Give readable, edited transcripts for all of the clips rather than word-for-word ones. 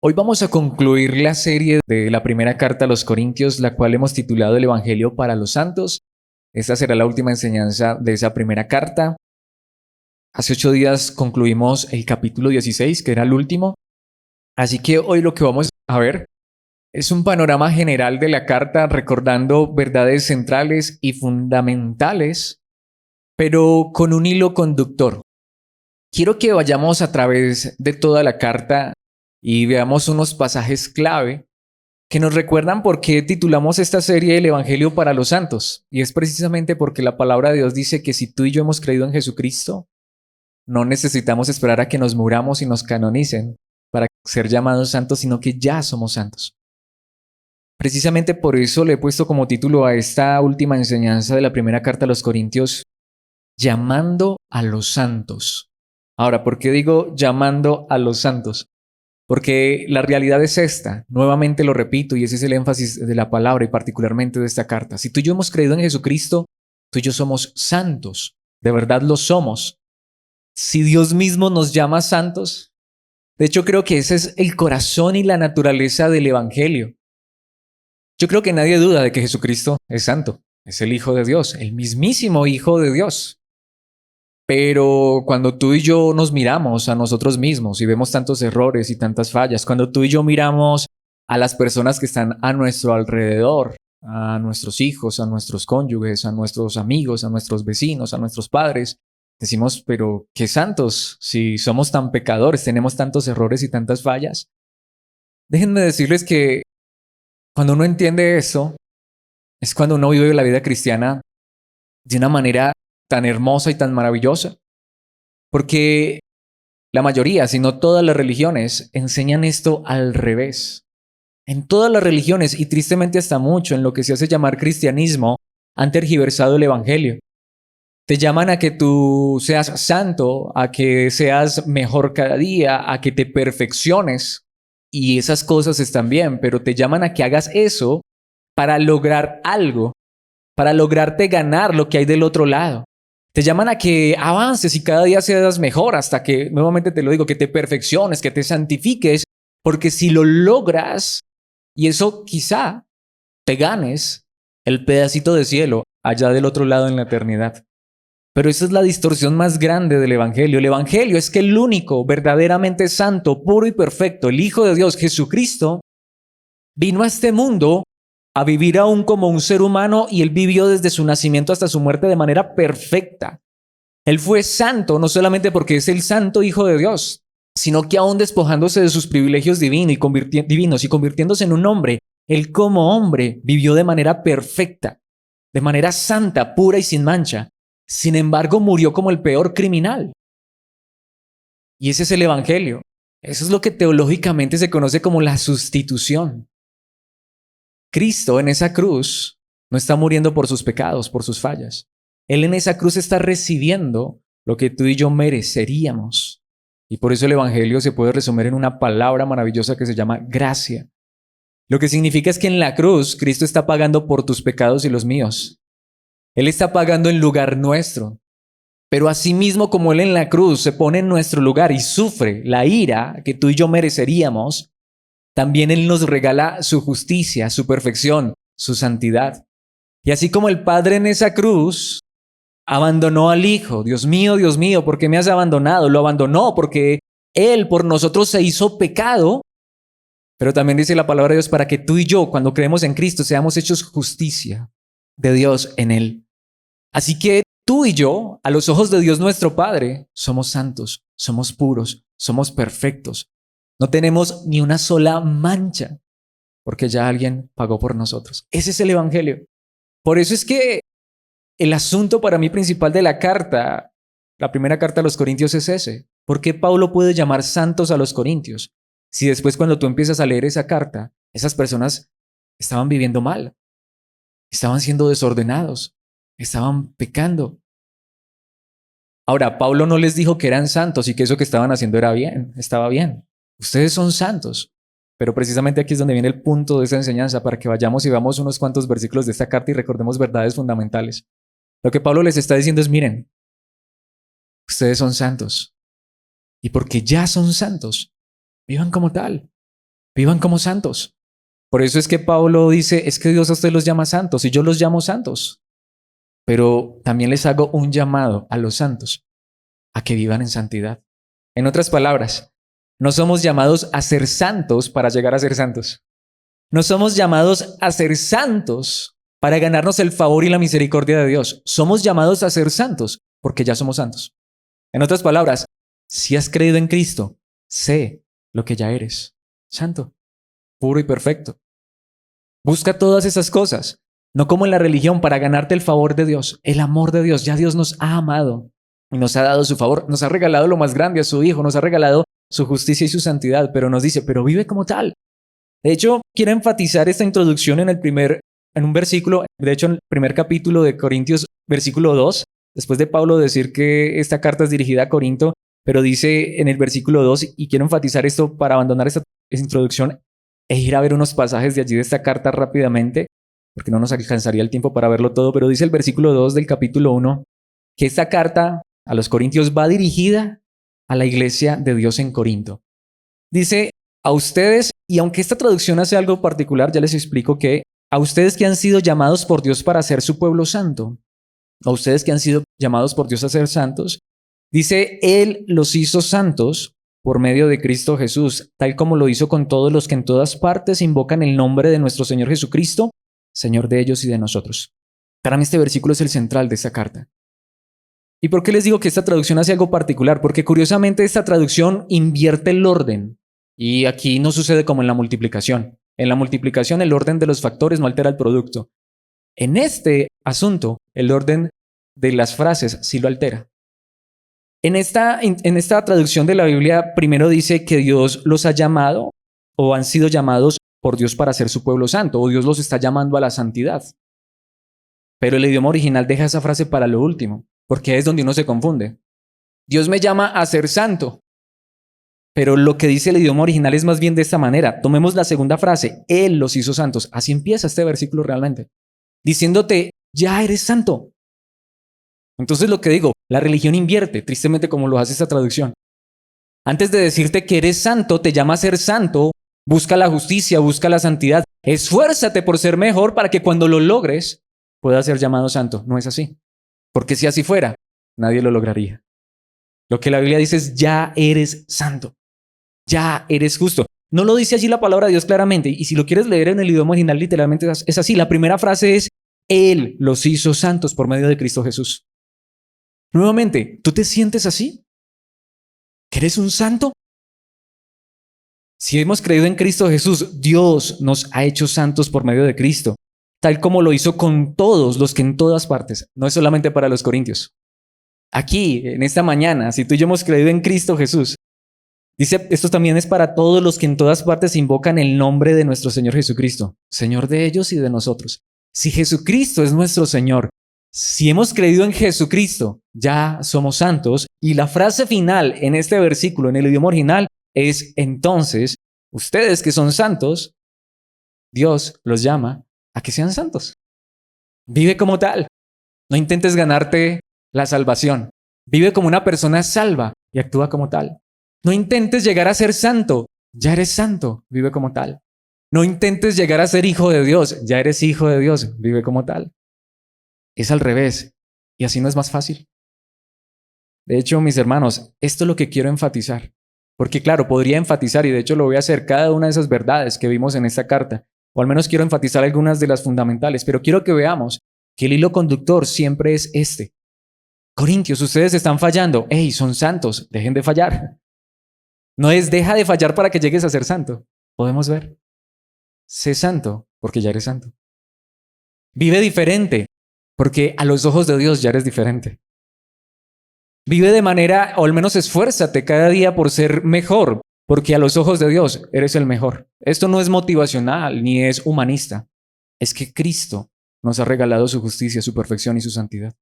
Hoy vamos a concluir la serie de la primera carta a los Corintios, la cual hemos titulado El Evangelio para los Santos. Esta será la última enseñanza de esa primera carta. Hace 8 días concluimos el capítulo 16, que era el último. Así que hoy lo que vamos a ver es un panorama general de la carta, recordando verdades centrales y fundamentales, pero con un hilo conductor. Quiero que vayamos a través de toda la carta y veamos unos pasajes clave que nos recuerdan por qué titulamos esta serie El Evangelio para los Santos. Y es precisamente porque la palabra de Dios dice que si tú y yo hemos creído en Jesucristo, no necesitamos esperar a que nos muramos y nos canonicen para ser llamados santos, sino que ya somos santos. Precisamente por eso le he puesto como título a esta última enseñanza de la primera carta a los Corintios, llamando a los santos. Ahora, ¿por qué digo llamando a los santos? Porque la realidad es esta, nuevamente lo repito, y ese es el énfasis de la palabra y particularmente de esta carta. Si tú y yo hemos creído en Jesucristo, tú y yo somos santos, de verdad lo somos. Si Dios mismo nos llama santos, de hecho creo que ese es el corazón y la naturaleza del Evangelio. Yo creo que nadie duda de que Jesucristo es santo, es el Hijo de Dios, el mismísimo Hijo de Dios. Pero cuando tú y yo nos miramos a nosotros mismos y vemos tantos errores y tantas fallas, cuando tú y yo miramos a las personas que están a nuestro alrededor, a nuestros hijos, a nuestros cónyuges, a nuestros amigos, a nuestros vecinos, a nuestros padres, decimos, pero qué santos, si somos tan pecadores, tenemos tantos errores y tantas fallas. Déjenme decirles que cuando uno entiende eso, es cuando uno vive la vida cristiana de una manera tan hermosa y tan maravillosa. Porque la mayoría, si no todas las religiones, enseñan esto al revés. En todas las religiones, y tristemente hasta mucho en lo que se hace llamar cristianismo, han tergiversado el evangelio. Te llaman a que tú seas santo, a que seas mejor cada día, a que te perfecciones. Y esas cosas están bien, pero te llaman a que hagas eso para lograr algo, para lograrte ganar lo que hay del otro lado. Te llaman a que avances y cada día seas mejor hasta que, nuevamente te lo digo, que te perfecciones, que te santifiques, porque si lo logras, y eso quizá te ganes el pedacito de cielo allá del otro lado en la eternidad. Pero esa es la distorsión más grande del Evangelio. El Evangelio es que el único verdaderamente santo, puro y perfecto, el Hijo de Dios, Jesucristo, vino a este mundo a vivir aún como un ser humano y él vivió desde su nacimiento hasta su muerte de manera perfecta. Él fue santo no solamente porque es el santo Hijo de Dios, sino que aún despojándose de sus privilegios divinos y convirtiéndose en un hombre, él como hombre vivió de manera perfecta, de manera santa, pura y sin mancha. Sin embargo, murió como el peor criminal. Y ese es el Evangelio. Eso es lo que teológicamente se conoce como la sustitución. Cristo en esa cruz no está muriendo por sus pecados, por sus fallas. Él en esa cruz está recibiendo lo que tú y yo mereceríamos. Y por eso el Evangelio se puede resumir en una palabra maravillosa que se llama gracia. Lo que significa es que en la cruz Cristo está pagando por tus pecados y los míos. Él está pagando en lugar nuestro. Pero asimismo como Él en la cruz se pone en nuestro lugar y sufre la ira que tú y yo mereceríamos, también Él nos regala su justicia, su perfección, su santidad. Y así como el Padre en esa cruz abandonó al Hijo, Dios mío, ¿por qué me has abandonado? Lo abandonó porque Él por nosotros se hizo pecado, pero también dice la palabra de Dios para que tú y yo, cuando creemos en Cristo, seamos hechos justicia de Dios en Él. Así que tú y yo, a los ojos de Dios nuestro Padre, somos santos, somos puros, somos perfectos. No tenemos ni una sola mancha, porque ya alguien pagó por nosotros. Ese es el Evangelio. Por eso es que el asunto para mí principal de la carta, la primera carta a los Corintios es ese. ¿Por qué Pablo puede llamar santos a los Corintios? Si después cuando tú empiezas a leer esa carta, esas personas estaban viviendo mal, estaban siendo desordenados, estaban pecando. Ahora, Pablo no les dijo que eran santos y que eso que estaban haciendo era bien, estaba bien. Ustedes son santos. Pero precisamente aquí es donde viene el punto de esa enseñanza para que vayamos y veamos unos cuantos versículos de esta carta y recordemos verdades fundamentales. Lo que Pablo les está diciendo es, miren, ustedes son santos. Y porque ya son santos, vivan como tal. Vivan como santos. Por eso es que Pablo dice, es que Dios a ustedes los llama santos y yo los llamo santos. Pero también les hago un llamado a los santos a que vivan en santidad. En otras palabras, no somos llamados a ser santos para llegar a ser santos. No somos llamados a ser santos para ganarnos el favor y la misericordia de Dios. Somos llamados a ser santos porque ya somos santos. En otras palabras, si has creído en Cristo, sé lo que ya eres, santo, puro y perfecto. Busca todas esas cosas, no como en la religión para ganarte el favor de Dios, el amor de Dios. Ya Dios nos ha amado y nos ha dado su favor, nos ha regalado lo más grande a su Hijo, nos ha regalado su justicia y su santidad, pero nos dice, pero vive como tal. De hecho, quiero enfatizar esta introducción en un versículo, de hecho, en el primer capítulo de Corintios, versículo 2, después de Pablo decir que esta carta es dirigida a Corinto, pero dice en el versículo 2, y quiero enfatizar esto para abandonar esta introducción e ir a ver unos pasajes de allí de esta carta rápidamente, porque no nos alcanzaría el tiempo para verlo todo, pero dice el versículo 2 del capítulo 1, que esta carta a los Corintios va dirigida a la iglesia de Dios en Corinto. Dice, a ustedes, y aunque esta traducción hace algo particular, ya les explico que a ustedes que han sido llamados por Dios para ser su pueblo santo, a ustedes que han sido llamados por Dios a ser santos, dice, Él los hizo santos por medio de Cristo Jesús, tal como lo hizo con todos los que en todas partes invocan el nombre de nuestro Señor Jesucristo, Señor de ellos y de nosotros. Para mí este versículo es el central de esta carta. ¿Y por qué les digo que esta traducción hace algo particular? Porque curiosamente esta traducción invierte el orden. Y aquí no sucede como en la multiplicación. En la multiplicación el orden de los factores no altera el producto. En este asunto, el orden de las frases sí lo altera. En esta traducción de la Biblia, primero dice que Dios los ha llamado o han sido llamados por Dios para ser su pueblo santo, o Dios los está llamando a la santidad. Pero el idioma original deja esa frase para lo último, porque es donde uno se confunde. Dios me llama a ser santo, pero lo que dice el idioma original es más bien de esta manera. Tomemos la segunda frase, Él los hizo santos. Así empieza este versículo realmente, diciéndote, ya eres santo. Entonces lo que digo, la religión invierte, tristemente como lo hace esta traducción. Antes de decirte que eres santo, te llama a ser santo, busca la justicia, busca la santidad, esfuérzate por ser mejor para que cuando lo logres puedas ser llamado santo. No es así, porque si así fuera, nadie lo lograría. Lo que la Biblia dice es, ya eres santo, ya eres justo. No lo dice allí la palabra de Dios claramente, y si lo quieres leer en el idioma original, literalmente es así. La primera frase es, Él los hizo santos por medio de Cristo Jesús. Nuevamente, ¿tú te sientes así? ¿Que eres un santo? Si hemos creído en Cristo Jesús, Dios nos ha hecho santos por medio de Cristo, tal como lo hizo con todos los que en todas partes, no es solamente para los corintios. Aquí, en esta mañana, si tú y yo hemos creído en Cristo Jesús, dice, esto también es para todos los que en todas partes invocan el nombre de nuestro Señor Jesucristo, Señor de ellos y de nosotros. Si Jesucristo es nuestro Señor, si hemos creído en Jesucristo, ya somos santos. Y la frase final en este versículo, en el idioma original, es entonces, ustedes que son santos, Dios los llama a que sean santos. Vive como tal. No intentes ganarte la salvación. Vive como una persona salva y actúa como tal. No intentes llegar a ser santo. Ya eres santo. Vive como tal. No intentes llegar a ser hijo de Dios. Ya eres hijo de Dios. Vive como tal. Es al revés. Y así no es más fácil. De hecho, mis hermanos, esto es lo que quiero enfatizar. Porque claro, podría enfatizar, y de hecho lo voy a hacer, cada una de esas verdades que vimos en esta carta. O al menos quiero enfatizar algunas de las fundamentales. Pero quiero que veamos que el hilo conductor siempre es este. Corintios, ustedes están fallando. ¡Ey, son santos! Dejen de fallar. No es deja de fallar para que llegues a ser santo. Podemos ver. Sé santo porque ya eres santo. Vive diferente porque a los ojos de Dios ya eres diferente. Vive de manera, o al menos esfuérzate cada día por ser mejor, porque a los ojos de Dios eres el mejor. Esto no es motivacional ni es humanista. Es que Cristo nos ha regalado su justicia, su perfección y su santidad.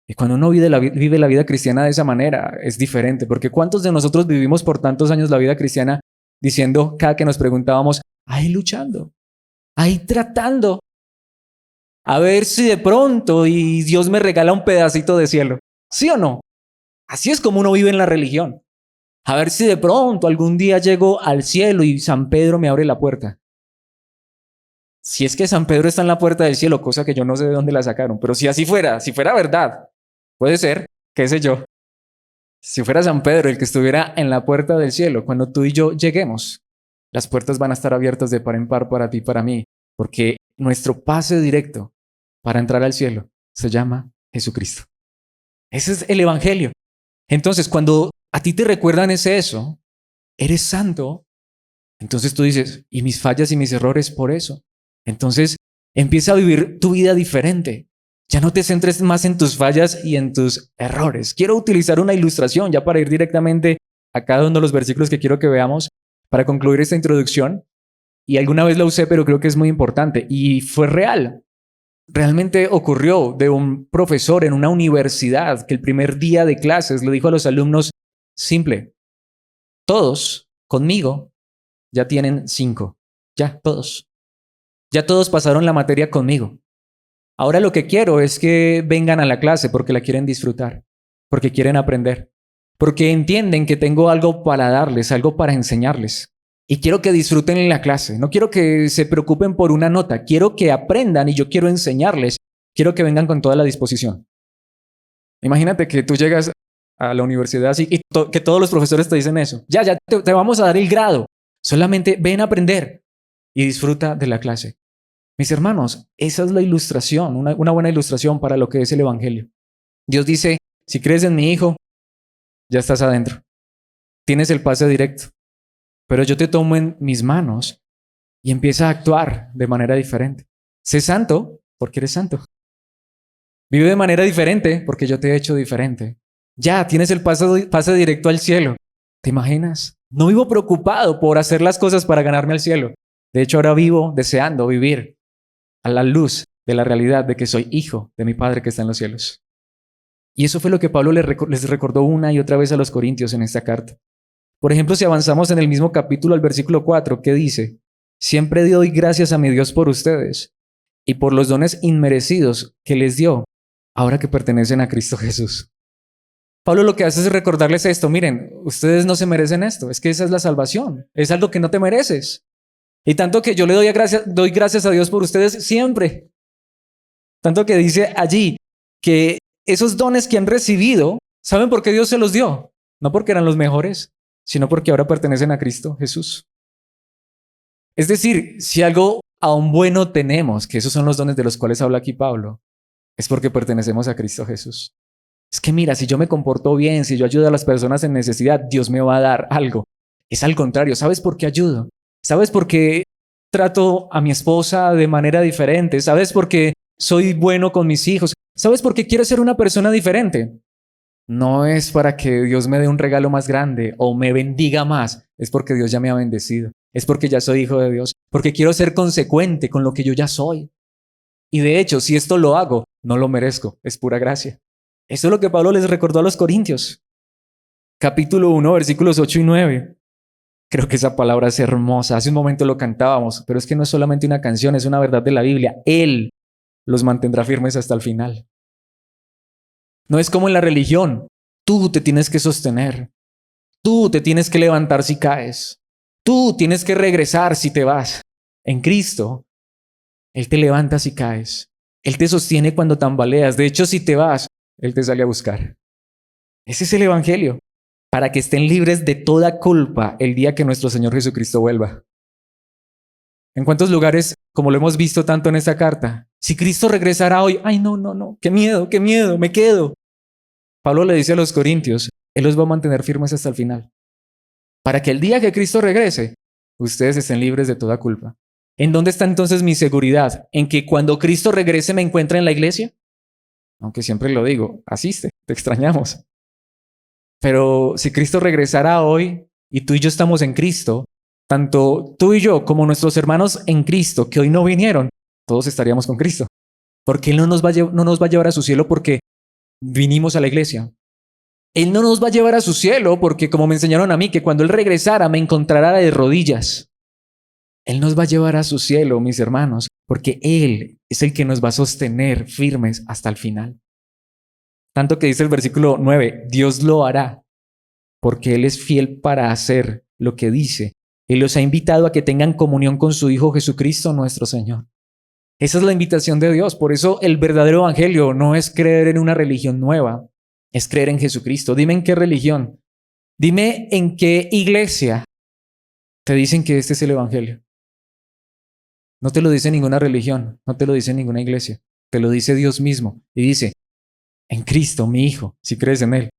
Y cuando uno vive la vida cristiana de esa manera, es diferente, porque ¿cuántos de nosotros vivimos por tantos años la vida cristiana diciendo, cada que nos preguntábamos, ahí luchando, ahí tratando, a ver si de pronto y Dios me regala un pedacito de cielo? ¿Sí o no? Así es como uno vive en la religión. A ver si de pronto algún día llego al cielo y San Pedro me abre la puerta. Si es que San Pedro está en la puerta del cielo, cosa que yo no sé de dónde la sacaron, pero si así fuera, si fuera verdad, puede ser, qué sé yo. Si fuera San Pedro el que estuviera en la puerta del cielo, cuando tú y yo lleguemos, las puertas van a estar abiertas de par en par para ti y para mí, porque nuestro pase directo para entrar al cielo se llama Jesucristo. Ese es el Evangelio. Entonces, cuando a ti te recuerdan eso, eres santo, entonces tú dices, y mis fallas y mis errores por eso. Entonces, empieza a vivir tu vida diferente. Ya no te centres más en tus fallas y en tus errores. Quiero utilizar una ilustración ya para ir directamente a cada uno de los versículos que quiero que veamos para concluir esta introducción. Y alguna vez la usé, pero creo que es muy importante. Y fue real. Realmente ocurrió de un profesor en una universidad que el primer día de clases le dijo a los alumnos, simple, todos conmigo ya tienen 5. Ya, todos. Ya todos pasaron la materia conmigo. Ahora lo que quiero es que vengan a la clase porque la quieren disfrutar, porque quieren aprender, porque entienden que tengo algo para darles, algo para enseñarles. Y quiero que disfruten en la clase. No quiero que se preocupen por una nota. Quiero que aprendan y yo quiero enseñarles. Quiero que vengan con toda la disposición. Imagínate que tú llegas a la universidad así y que todos los profesores te dicen eso. Ya te vamos a dar el grado. Solamente ven a aprender y disfruta de la clase. Mis hermanos, esa es la ilustración, una buena ilustración para lo que es el Evangelio. Dios dice, si crees en mi Hijo, ya estás adentro. Tienes el pase directo. Pero yo te tomo en mis manos y empieza a actuar de manera diferente. Sé santo porque eres santo. Vive de manera diferente porque yo te he hecho diferente. Ya tienes el pase directo al cielo. ¿Te imaginas? No vivo preocupado por hacer las cosas para ganarme al cielo. De hecho, ahora vivo deseando vivir a la luz de la realidad de que soy hijo de mi Padre que está en los cielos. Y eso fue lo que Pablo les recordó una y otra vez a los corintios en esta carta. Por ejemplo, si avanzamos en el mismo capítulo al versículo 4, ¿qué dice? Siempre doy gracias a mi Dios por ustedes y por los dones inmerecidos que les dio ahora que pertenecen a Cristo Jesús. Pablo lo que hace es recordarles esto. Miren, ustedes no se merecen esto. Es que esa es la salvación. Es algo que no te mereces. Y tanto que yo le doy gracias a Dios por ustedes siempre. Tanto que dice allí que esos dones que han recibido, ¿saben por qué Dios se los dio? No porque eran los mejores, sino porque ahora pertenecen a Cristo Jesús. Es decir, si algo aún bueno tenemos, que esos son los dones de los cuales habla aquí Pablo, es porque pertenecemos a Cristo Jesús. Es que mira, si yo me comporto bien, si yo ayudo a las personas en necesidad, Dios me va a dar algo. Es al contrario. ¿Sabes por qué ayudo? ¿Sabes por qué trato a mi esposa de manera diferente? ¿Sabes por qué soy bueno con mis hijos? ¿Sabes por qué quiero ser una persona diferente? No es para que Dios me dé un regalo más grande o me bendiga más. Es porque Dios ya me ha bendecido. Es porque ya soy hijo de Dios. Porque quiero ser consecuente con lo que yo ya soy. Y de hecho, si esto lo hago, no lo merezco. Es pura gracia. Eso es lo que Pablo les recordó a los corintios. Capítulo 1, versículos 8 y 9. Creo que esa palabra es hermosa. Hace un momento lo cantábamos, pero es que no es solamente una canción, es una verdad de la Biblia. Él los mantendrá firmes hasta el final. No es como en la religión. Tú te tienes que sostener. Tú te tienes que levantar si caes. Tú tienes que regresar si te vas. En Cristo, Él te levanta si caes. Él te sostiene cuando tambaleas. De hecho, si te vas, Él te sale a buscar. Ese es el Evangelio. Para que estén libres de toda culpa el día que nuestro Señor Jesucristo vuelva. ¿En cuántos lugares, como lo hemos visto tanto en esta carta, si Cristo regresara hoy, ay no, qué miedo, me quedo? Pablo le dice a los corintios, Él los va a mantener firmes hasta el final. Para que el día que Cristo regrese, ustedes estén libres de toda culpa. ¿En dónde está entonces mi seguridad? ¿En que cuando Cristo regrese me encuentre en la iglesia? Aunque siempre lo digo, asiste, te extrañamos. Pero si Cristo regresara hoy y tú y yo estamos en Cristo, tanto tú y yo como nuestros hermanos en Cristo que hoy no vinieron, todos estaríamos con Cristo. Porque Él no nos va a llevar a su cielo porque vinimos a la iglesia. Él no nos va a llevar a su cielo porque, como me enseñaron a mí, que cuando Él regresara me encontrará de rodillas. Él nos va a llevar a su cielo, mis hermanos, porque Él es el que nos va a sostener firmes hasta el final. Tanto que dice el versículo 9, Dios lo hará. porque Él es fiel para hacer lo que dice. Él los ha invitado a que tengan comunión con su Hijo Jesucristo nuestro Señor. Esa es la invitación de Dios. Por eso el verdadero evangelio no es creer en una religión nueva, es creer en Jesucristo. Dime en qué religión, dime en qué iglesia te dicen que este es el evangelio. No te lo dice ninguna religión, no te lo dice ninguna iglesia, te lo dice Dios mismo. Y dice, en Cristo, mi Hijo, si crees en Él,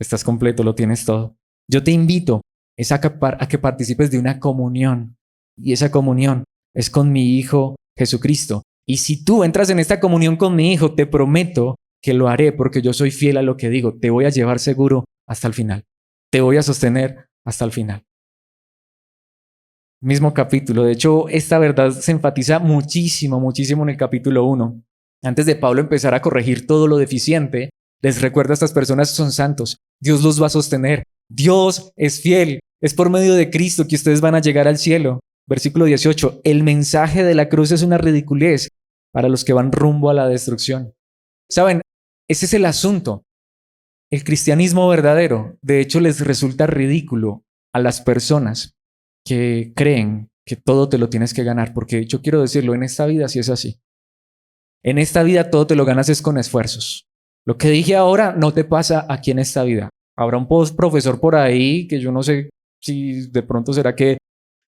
estás completo, lo tienes todo. Yo te invito a que participes de una comunión. Y esa comunión es con mi Hijo Jesucristo. Y si tú entras en esta comunión con mi Hijo, te prometo que lo haré porque yo soy fiel a lo que digo. Te voy a llevar seguro hasta el final. Te voy a sostener hasta el final. Mismo capítulo. De hecho, esta verdad se enfatiza muchísimo, muchísimo en el capítulo 1. Antes de Pablo empezar a corregir todo lo deficiente, les recuerda a estas personas son santos. Dios los va a sostener. Dios es fiel. Es por medio de Cristo que ustedes van a llegar al cielo. Versículo 18. El mensaje de la cruz es una ridiculez para los que van rumbo a la destrucción. ¿Saben? Ese es el asunto. El cristianismo verdadero, de hecho, les resulta ridículo a las personas que creen que todo te lo tienes que ganar, porque yo quiero decirlo, en esta vida sí es así. En esta vida todo te lo ganas es con esfuerzos. Lo que dije ahora no te pasa aquí en esta vida. Habrá un profesor por ahí que yo no sé si de pronto será que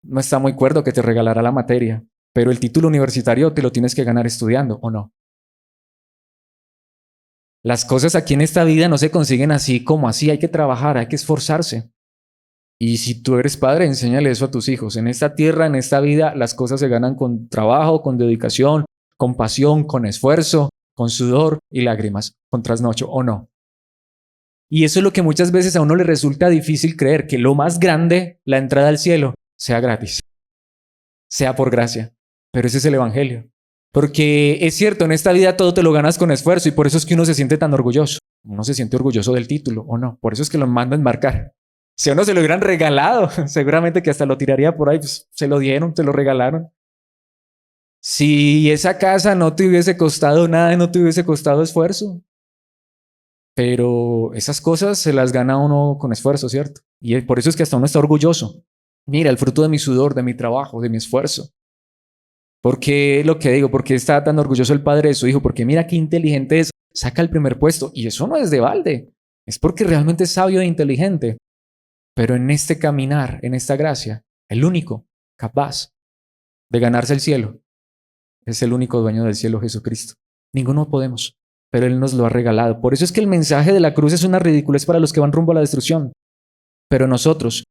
no está muy cuerdo que te regalará la materia, pero el título universitario te lo tienes que ganar estudiando, ¿o no? Las cosas aquí en esta vida no se consiguen así como así, hay que trabajar, hay que esforzarse. Y si tú eres padre, enséñale eso a tus hijos. En esta tierra, en esta vida, las cosas se ganan con trabajo, con dedicación, con pasión, con esfuerzo, con sudor y lágrimas, con trasnocho, ¿o no? Y eso es lo que muchas veces a uno le resulta difícil creer, que lo más grande, la entrada al cielo, sea gratis, sea por gracia. Pero ese es el evangelio. Porque es cierto, en esta vida todo te lo ganas con esfuerzo y por eso es que uno se siente tan orgulloso. Uno se siente orgulloso del título, ¿o no? Por eso es que lo manda a enmarcar. Si a uno se lo hubieran regalado, seguramente que hasta lo tiraría por ahí, pues se lo dieron, se lo regalaron. Si esa casa no te hubiese costado nada, no te hubiese costado esfuerzo. Pero esas cosas se las gana uno con esfuerzo, ¿cierto? Y por eso es que hasta uno está orgulloso. Mira, el fruto de mi sudor, de mi trabajo, de mi esfuerzo. ¿Por qué lo que digo? ¿Por qué está tan orgulloso el padre de su hijo? Porque mira qué inteligente es, saca el primer puesto. Y eso no es de balde, es porque realmente es sabio e inteligente. Pero en este caminar, en esta gracia, el único capaz de ganarse el cielo es el único dueño del cielo, Jesucristo. Ninguno podemos, pero Él nos lo ha regalado. Por eso es que el mensaje de la cruz es una ridiculez para los que van rumbo a la destrucción. Pero nosotros,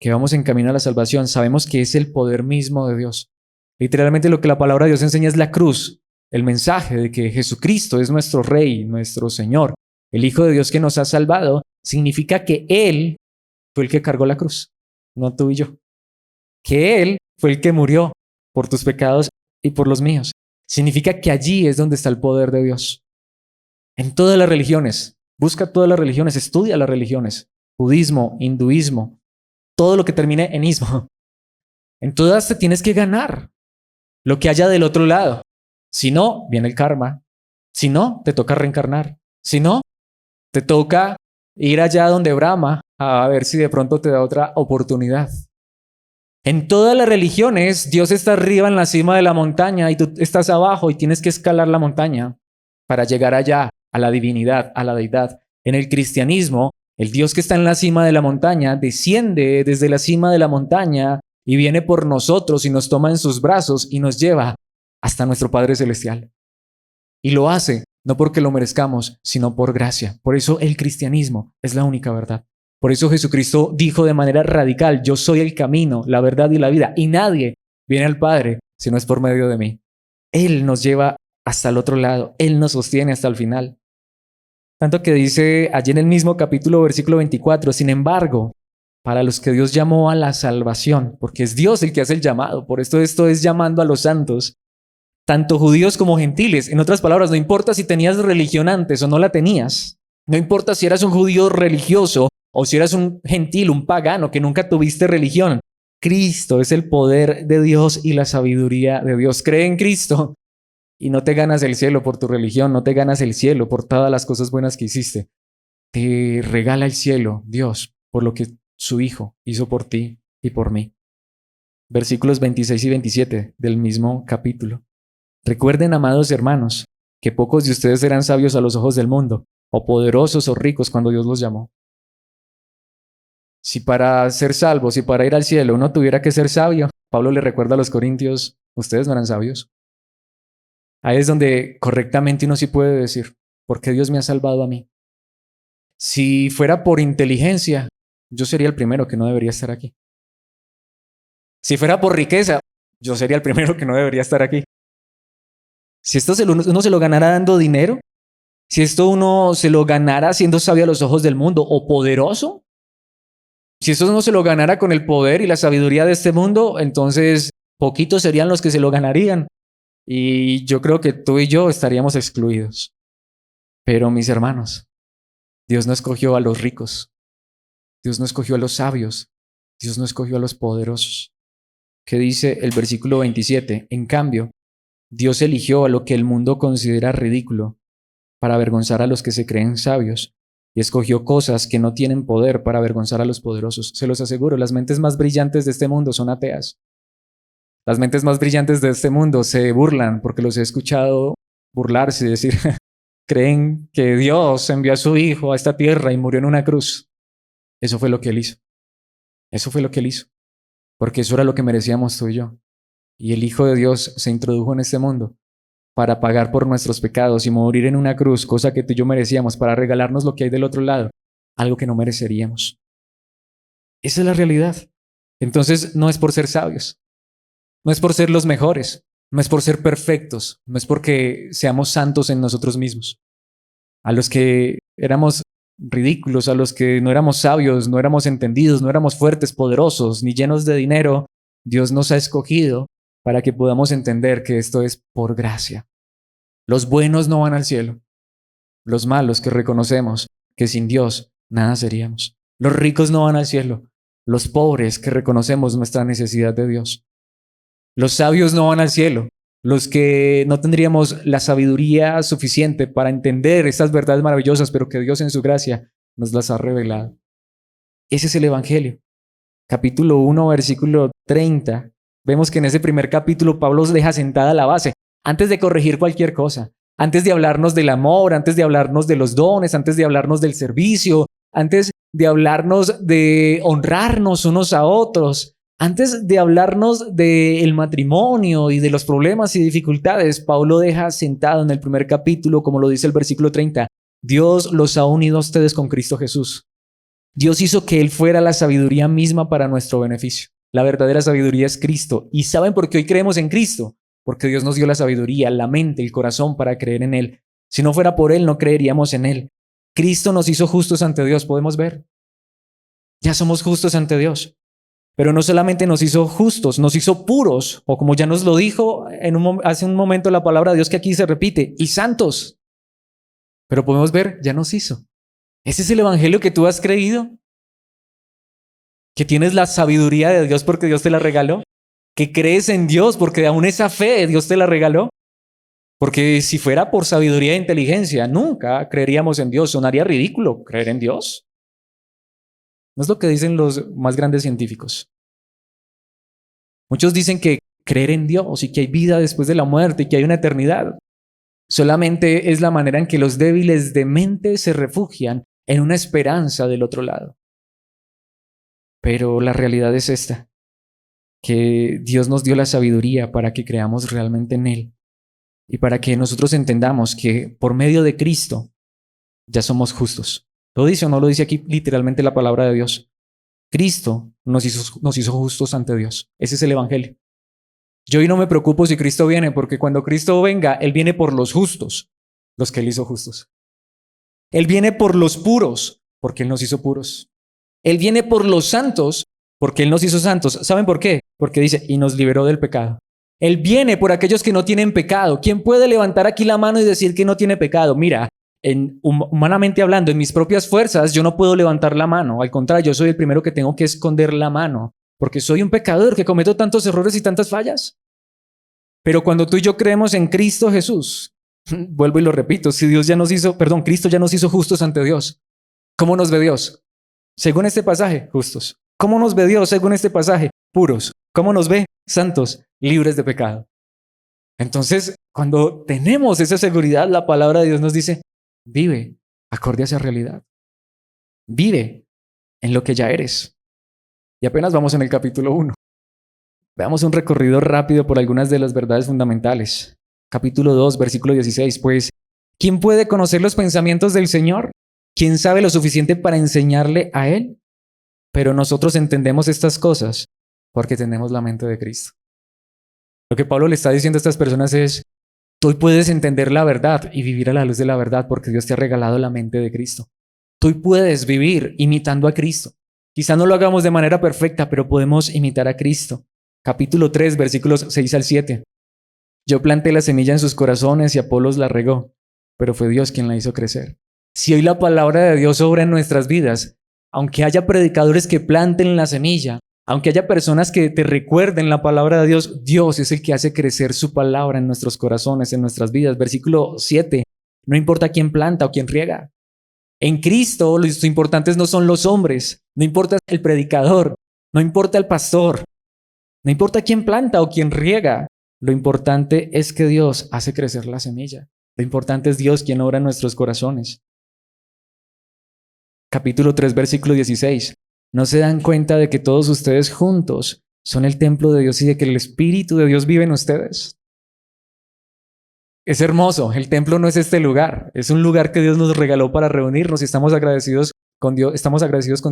que vamos en camino a la salvación, sabemos que es el poder mismo de Dios. Literalmente lo que la palabra de Dios enseña es la cruz, el mensaje de que Jesucristo es nuestro Rey, nuestro Señor, el Hijo de Dios que nos ha salvado, significa que Él fue el que cargó la cruz, no tú y yo. Que Él fue el que murió por tus pecados y por los míos. Significa que allí es donde está el poder de Dios. En todas las religiones, busca todas las religiones, estudia las religiones, budismo, hinduismo, todo lo que termine en ismo. En todas te tienes que ganar lo que haya del otro lado. Si no, viene el karma. Si no, te toca reencarnar. Si no, te toca ir allá donde Brahma a ver si de pronto te da otra oportunidad. En todas las religiones, Dios está arriba en la cima de la montaña y tú estás abajo y tienes que escalar la montaña para llegar allá, a la divinidad, a la deidad. En el cristianismo, el Dios que está en la cima de la montaña desciende desde la cima de la montaña y viene por nosotros y nos toma en sus brazos y nos lleva hasta nuestro Padre Celestial. Y lo hace no porque lo merezcamos, sino por gracia. Por eso el cristianismo es la única verdad. Por eso Jesucristo dijo de manera radical, yo soy el camino, la verdad y la vida, y nadie viene al Padre si no es por medio de mí. Él nos lleva hasta el otro lado, Él nos sostiene hasta el final. Tanto que dice allí en el mismo capítulo, versículo 24, sin embargo, para los que Dios llamó a la salvación, porque es Dios el que hace el llamado, por esto es llamando a los santos, tanto judíos como gentiles. En otras palabras, no importa si tenías religión antes o no la tenías, no importa si eras un judío religioso o si eras un gentil, un pagano que nunca tuviste religión. Cristo es el poder de Dios y la sabiduría de Dios. Cree en Cristo y no te ganas el cielo por tu religión, no te ganas el cielo por todas las cosas buenas que hiciste. Te regala el cielo, Dios, por lo que su Hijo hizo por ti y por mí. Versículos 26 y 27 del mismo capítulo. Recuerden, amados hermanos, que pocos de ustedes eran sabios a los ojos del mundo, o poderosos o ricos cuando Dios los llamó. Si para ser salvos y para ir al cielo uno tuviera que ser sabio, Pablo le recuerda a los corintios, ustedes no eran sabios. Ahí es donde correctamente uno sí puede decir, ¿por qué Dios me ha salvado a mí? Si fuera por inteligencia, yo sería el primero que no debería estar aquí. Si fuera por riqueza, yo sería el primero que no debería estar aquí. Si esto uno se lo ganara dando dinero, si esto uno se lo ganara siendo sabio a los ojos del mundo o poderoso, si esto uno se lo ganara con el poder y la sabiduría de este mundo, entonces poquitos serían los que se lo ganarían. Y yo creo que tú y yo estaríamos excluidos. Pero mis hermanos, Dios no escogió a los ricos, Dios no escogió a los sabios, Dios no escogió a los poderosos. ¿Qué dice el versículo 27? En cambio, Dios eligió a lo que el mundo considera ridículo para avergonzar a los que se creen sabios, y escogió cosas que no tienen poder para avergonzar a los poderosos. Se los aseguro, las mentes más brillantes de este mundo son ateas. Las mentes más brillantes de este mundo se burlan, porque los he escuchado burlarse y decir, creen que Dios envió a su Hijo a esta tierra y murió en una cruz. Eso fue lo que Él hizo. Eso fue lo que Él hizo. Porque eso era lo que merecíamos tú y yo. Y el Hijo de Dios se introdujo en este mundo para pagar por nuestros pecados y morir en una cruz, cosa que tú y yo merecíamos, para regalarnos lo que hay del otro lado, algo que no mereceríamos. Esa es la realidad. Entonces no es por ser sabios, no es por ser los mejores, no es por ser perfectos, no es porque seamos santos en nosotros mismos. A los que éramos ridículos, a los que no éramos sabios, no éramos entendidos, no éramos fuertes, poderosos, ni llenos de dinero, Dios nos ha escogido para que podamos entender que esto es por gracia. Los buenos no van al cielo, los malos que reconocemos que sin Dios nada seríamos. Los ricos no van al cielo, los pobres que reconocemos nuestra necesidad de Dios. Los sabios no van al cielo, los que no tendríamos la sabiduría suficiente para entender estas verdades maravillosas, pero que Dios en su gracia nos las ha revelado. Ese es el Evangelio. Capítulo 1, versículo 30. Vemos que en ese primer capítulo Pablo deja sentada la base, antes de corregir cualquier cosa, antes de hablarnos del amor, antes de hablarnos de los dones, antes de hablarnos del servicio, antes de hablarnos de honrarnos unos a otros, antes de hablarnos del matrimonio y de los problemas y dificultades. Pablo deja sentado en el primer capítulo, como lo dice el versículo 30, Dios los ha unido a ustedes con Cristo Jesús. Dios hizo que Él fuera la sabiduría misma para nuestro beneficio. La verdadera sabiduría es Cristo. ¿Y saben por qué hoy creemos en Cristo? Porque Dios nos dio la sabiduría, la mente, el corazón para creer en Él. Si no fuera por Él, no creeríamos en Él. Cristo nos hizo justos ante Dios, ¿podemos ver? Ya somos justos ante Dios. Pero no solamente nos hizo justos, nos hizo puros, o como ya nos lo dijo hace un momento la palabra de Dios que aquí se repite, y santos. Pero podemos ver, ya nos hizo. ¿Ese es el evangelio que tú has creído? ¿Que tienes la sabiduría de Dios porque Dios te la regaló? ¿Que crees en Dios porque aún esa fe Dios te la regaló? Porque si fuera por sabiduría e inteligencia, nunca creeríamos en Dios. Sonaría ridículo creer en Dios. No es lo que dicen los más grandes científicos. Muchos dicen que creer en Dios y que hay vida después de la muerte y que hay una eternidad solamente es la manera en que los débiles de mente se refugian en una esperanza del otro lado. Pero la realidad es esta, que Dios nos dio la sabiduría para que creamos realmente en Él y para que nosotros entendamos que por medio de Cristo ya somos justos. ¿Lo dice o no lo dice aquí literalmente la palabra de Dios? Cristo nos hizo justos ante Dios. Ese es el evangelio. Yo hoy no me preocupo si Cristo viene, porque cuando Cristo venga, Él viene por los justos, los que Él hizo justos. Él viene por los puros, porque Él nos hizo puros. Él viene por los santos, porque Él nos hizo santos. ¿Saben por qué? Porque dice, y nos liberó del pecado. Él viene por aquellos que no tienen pecado. ¿Quién puede levantar aquí la mano y decir que no tiene pecado? Mira, humanamente hablando, en mis propias fuerzas, yo no puedo levantar la mano. Al contrario, yo soy el primero que tengo que esconder la mano, porque soy un pecador que cometo tantos errores y tantas fallas. Pero cuando tú y yo creemos en Cristo Jesús, vuelvo y lo repito, si Cristo ya nos hizo justos ante Dios, ¿cómo nos ve Dios? Según este pasaje, justos. ¿Cómo nos ve Dios según este pasaje? Puros. ¿Cómo nos ve? Santos, libres de pecado. Entonces, cuando tenemos esa seguridad, la palabra de Dios nos dice, vive acorde a esa realidad. Vive en lo que ya eres. Y apenas vamos en el capítulo 1. Veamos un recorrido rápido por algunas de las verdades fundamentales. Capítulo 2, versículo 16. Pues, ¿quién puede conocer los pensamientos del Señor? ¿Quién sabe lo suficiente para enseñarle a Él? Pero nosotros entendemos estas cosas porque tenemos la mente de Cristo. Lo que Pablo le está diciendo a estas personas es, tú puedes entender la verdad y vivir a la luz de la verdad porque Dios te ha regalado la mente de Cristo. Tú puedes vivir imitando a Cristo. Quizá no lo hagamos de manera perfecta, pero podemos imitar a Cristo. Capítulo 3, versículos 6 al 7. Yo planté la semilla en sus corazones y Apolos la regó, pero fue Dios quien la hizo crecer. Si hoy la palabra de Dios obra en nuestras vidas, aunque haya predicadores que planten la semilla, aunque haya personas que te recuerden la palabra de Dios, Dios es el que hace crecer su palabra en nuestros corazones, en nuestras vidas. Versículo 7. No importa quién planta o quién riega. En Cristo los importantes no son los hombres, no importa el predicador, no importa el pastor, no importa quién planta o quién riega. Lo importante es que Dios hace crecer la semilla. Lo importante es Dios quien obra en nuestros corazones. Capítulo 3, versículo 16. ¿No se dan cuenta de que todos ustedes juntos son el templo de Dios y de que el Espíritu de Dios vive en ustedes? Es hermoso. El templo no es este lugar. Es un lugar que Dios nos regaló para reunirnos y estamos agradecidos con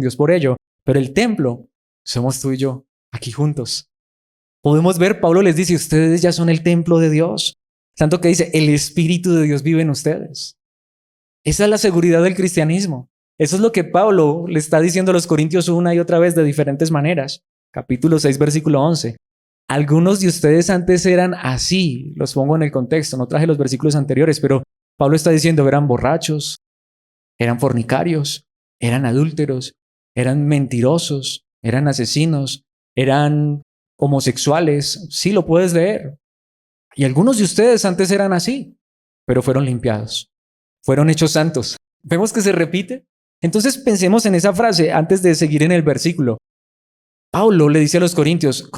Dios por ello. Pero el templo somos tú y yo, aquí juntos. Podemos ver, Pablo les dice, ustedes ya son el templo de Dios. Tanto que dice, el Espíritu de Dios vive en ustedes. Esa es la seguridad del cristianismo. Eso es lo que Pablo le está diciendo a los corintios una y otra vez de diferentes maneras. Capítulo 6, versículo 11. Algunos de ustedes antes eran así. Los pongo en el contexto, no traje los versículos anteriores, pero Pablo está diciendo, eran borrachos, eran fornicarios, eran adúlteros, eran mentirosos, eran asesinos, eran homosexuales. Sí, lo puedes leer. Y algunos de ustedes antes eran así, pero fueron limpiados, fueron hechos santos. ¿Vemos que se repite? Entonces pensemos en esa frase antes de seguir en el versículo. Pablo le dice a los corintios,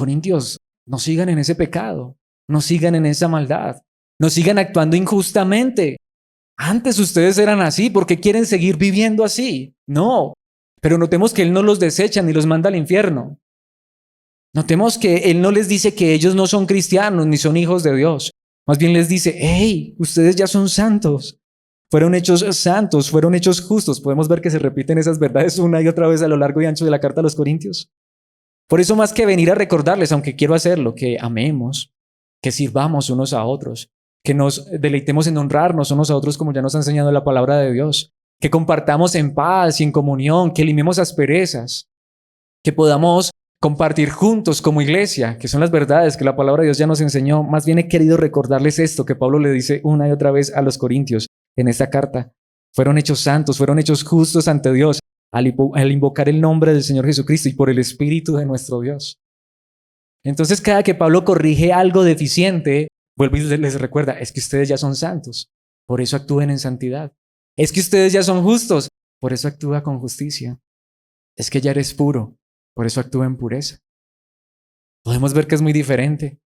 no sigan en ese pecado, no sigan en esa maldad, no sigan actuando injustamente. Antes ustedes eran así, ¿por qué quieren seguir viviendo así? No, pero notemos que Él no los desecha ni los manda al infierno. Notemos que Él no les dice que ellos no son cristianos ni son hijos de Dios. Más bien les dice, hey, ustedes ya son santos. Fueron hechos santos, fueron hechos justos. Podemos ver que se repiten esas verdades una y otra vez a lo largo y ancho de la carta a los Corintios. Por eso más que venir a recordarles, aunque quiero hacerlo, que amemos, que sirvamos unos a otros, que nos deleitemos en honrarnos unos a otros como ya nos ha enseñado la palabra de Dios, que compartamos en paz y en comunión, que limemos asperezas, que podamos compartir juntos como iglesia, que son las verdades que la palabra de Dios ya nos enseñó. Más bien he querido recordarles esto que Pablo le dice una y otra vez a los corintios en esta carta. Fueron hechos santos, fueron hechos justos ante Dios al invocar el nombre del Señor Jesucristo y por el Espíritu de nuestro Dios. Entonces cada que Pablo corrige algo deficiente, vuelve y les recuerda, es que ustedes ya son santos, por eso actúen en santidad. Es que ustedes ya son justos, por eso actúa con justicia. Es que ya eres puro, por eso actúa en pureza. Podemos ver que es muy diferente.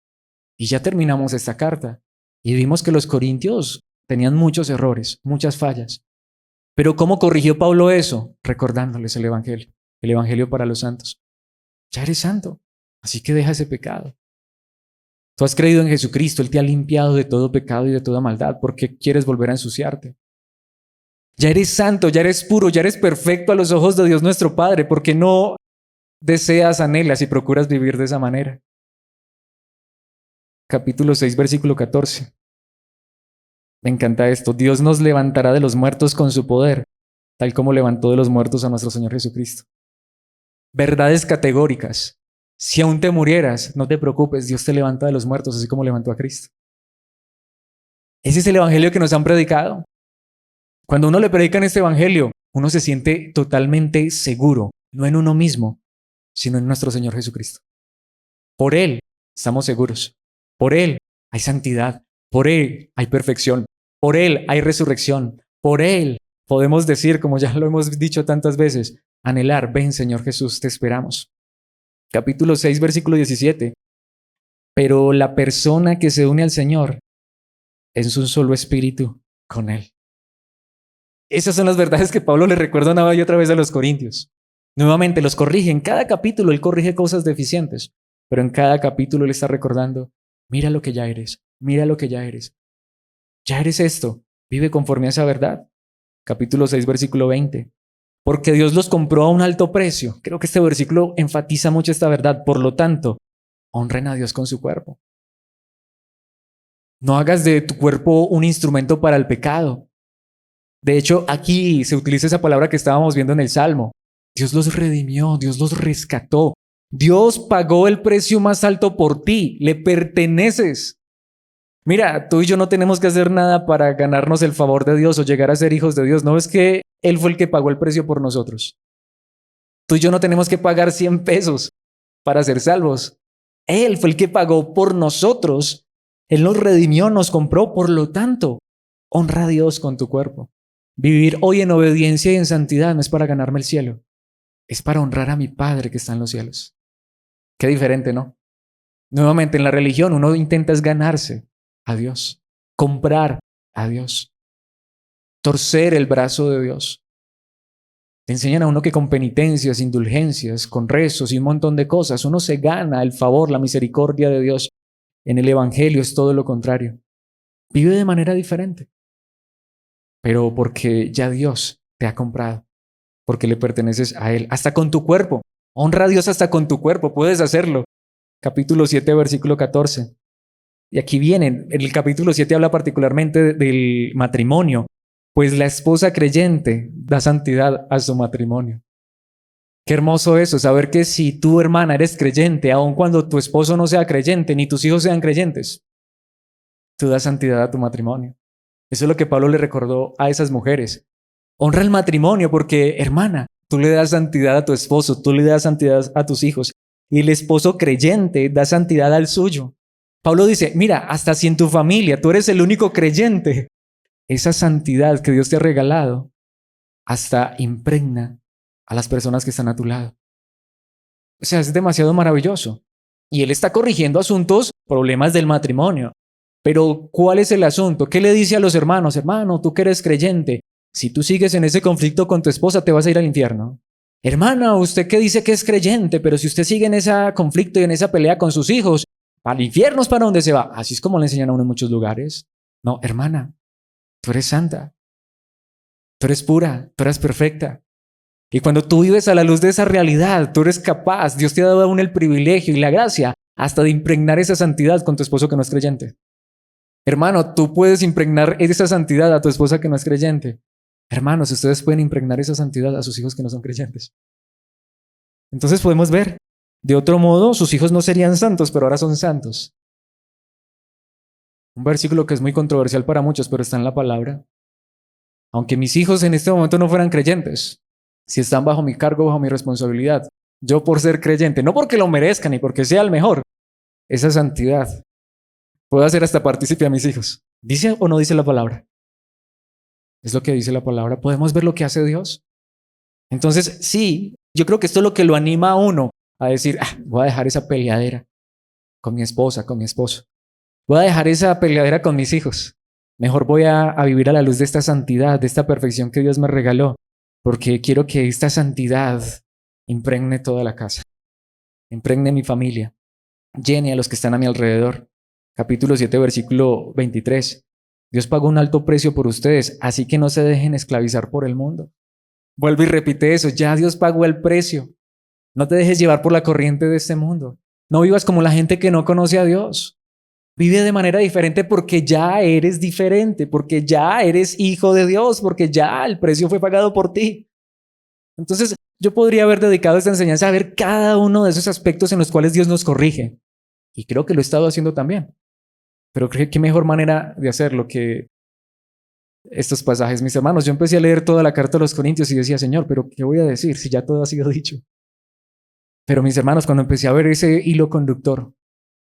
Y ya terminamos esta carta y vimos que los corintios tenían muchos errores, muchas fallas. Pero ¿cómo corrigió Pablo eso? Recordándoles el Evangelio para los santos. Ya eres santo, así que deja ese pecado. Tú has creído en Jesucristo, Él te ha limpiado de todo pecado y de toda maldad. ¿Por qué quieres volver a ensuciarte? Ya eres santo, ya eres puro, ya eres perfecto a los ojos de Dios nuestro Padre. ¿Por qué no deseas, anhelas y procuras vivir de esa manera? Capítulo 6, versículo 14. Me encanta esto. Dios nos levantará de los muertos con su poder, tal como levantó de los muertos a nuestro Señor Jesucristo. Verdades categóricas. Si aún te murieras, no te preocupes, Dios te levanta de los muertos, así como levantó a Cristo. Ese es el evangelio que nos han predicado. Cuando uno le predica en este evangelio, uno se siente totalmente seguro, no en uno mismo, sino en nuestro Señor Jesucristo. Por Él estamos seguros. Por Él hay santidad. Por Él hay perfección. Por Él hay resurrección. Por Él podemos decir, como ya lo hemos dicho tantas veces, anhelar. Ven, Señor Jesús, te esperamos. Capítulo 6, versículo 17. Pero la persona que se une al Señor es un solo espíritu con Él. Esas son las verdades que Pablo le recuerda una y otra vez a los corintios. Nuevamente los corrige. En cada capítulo él corrige cosas deficientes, pero en cada capítulo él está recordando, mira lo que ya eres, mira lo que ya eres. Ya eres esto, vive conforme a esa verdad. Capítulo 6, versículo 20. Porque Dios los compró a un alto precio. Creo que este versículo enfatiza mucho esta verdad. Por lo tanto, honren a Dios con su cuerpo. No hagas de tu cuerpo un instrumento para el pecado. De hecho, aquí se utiliza esa palabra que estábamos viendo en el Salmo. Dios los redimió, Dios los rescató. Dios pagó el precio más alto por ti, le perteneces. Mira, tú y yo no tenemos que hacer nada para ganarnos el favor de Dios o llegar a ser hijos de Dios. ¿No ves que Él fue el que pagó el precio por nosotros? Tú y yo no tenemos que pagar 100 pesos para ser salvos. Él fue el que pagó por nosotros. Él nos redimió, nos compró. Por lo tanto, honra a Dios con tu cuerpo. Vivir hoy en obediencia y en santidad no es para ganarme el cielo. Es para honrar a mi Padre que está en los cielos. Qué diferente, ¿no? Nuevamente, en la religión uno intenta es ganarse a Dios, comprar a Dios, torcer el brazo de Dios. Te enseñan a uno que con penitencias, indulgencias, con rezos y un montón de cosas, uno se gana el favor, la misericordia de Dios. En el Evangelio es todo lo contrario. Vive de manera diferente, pero porque ya Dios te ha comprado, porque le perteneces a Él, hasta con tu cuerpo. Honra a Dios hasta con tu cuerpo, puedes hacerlo. Capítulo 7, versículo 14. Y aquí vienen, en el capítulo 7 habla particularmente del matrimonio, pues la esposa creyente da santidad a su matrimonio. Qué hermoso eso, saber que si tú, hermana, eres creyente, aun cuando tu esposo no sea creyente, ni tus hijos sean creyentes, tú das santidad a tu matrimonio. Eso es lo que Pablo le recordó a esas mujeres. Honra el matrimonio porque, hermana, tú le das santidad a tu esposo, tú le das santidad a tus hijos. Y el esposo creyente da santidad al suyo. Pablo dice, mira, hasta si en tu familia tú eres el único creyente, esa santidad que Dios te ha regalado hasta impregna a las personas que están a tu lado. O sea, es demasiado maravilloso. Y él está corrigiendo asuntos, problemas del matrimonio. Pero, ¿cuál es el asunto? ¿Qué le dice a los hermanos? Hermano, tú que eres creyente, si tú sigues en ese conflicto con tu esposa, te vas a ir al infierno. Hermana, usted que dice que es creyente, pero si usted sigue en ese conflicto y en esa pelea con sus hijos, al infierno es para donde se va. Así es como le enseñan a uno en muchos lugares. No, hermana, tú eres santa, tú eres pura, tú eres perfecta. Y cuando tú vives a la luz de esa realidad, tú eres capaz, Dios te ha dado aún el privilegio y la gracia hasta de impregnar esa santidad con tu esposo que no es creyente. Hermano, tú puedes impregnar esa santidad a tu esposa que no es creyente. Hermanos, ustedes pueden impregnar esa santidad a sus hijos que no son creyentes. Entonces podemos ver, de otro modo, sus hijos no serían santos, pero ahora son santos. Un versículo que es muy controversial para muchos, pero está en la palabra. Aunque mis hijos en este momento no fueran creyentes, si están bajo mi cargo, bajo mi responsabilidad, yo por ser creyente, no porque lo merezcan ni porque sea el mejor, esa santidad puedo hacer hasta partícipe a mis hijos. ¿Dice o no dice la palabra? Es lo que dice la palabra. ¿Podemos ver lo que hace Dios? Entonces, sí, yo creo que esto es lo que lo anima a uno a decir, voy a dejar esa peleadera con mi esposa, con mi esposo. Voy a dejar esa peleadera con mis hijos. Mejor voy a vivir a la luz de esta santidad, de esta perfección que Dios me regaló, porque quiero que esta santidad impregne toda la casa, impregne mi familia, llene a los que están a mi alrededor. Capítulo 7, versículo 23. Dios pagó un alto precio por ustedes, así que no se dejen esclavizar por el mundo. Vuelve y repite eso, ya Dios pagó el precio. No te dejes llevar por la corriente de este mundo. No vivas como la gente que no conoce a Dios. Vive de manera diferente porque ya eres diferente, porque ya eres hijo de Dios, porque ya el precio fue pagado por ti. Entonces, yo podría haber dedicado esta enseñanza a ver cada uno de esos aspectos en los cuales Dios nos corrige. Y creo que lo he estado haciendo también. Pero creo que qué mejor manera de hacerlo que estos pasajes. Mis hermanos, yo empecé a leer toda la carta de los Corintios y decía, Señor, ¿pero qué voy a decir si ya todo ha sido dicho? Pero mis hermanos, cuando empecé a ver ese hilo conductor,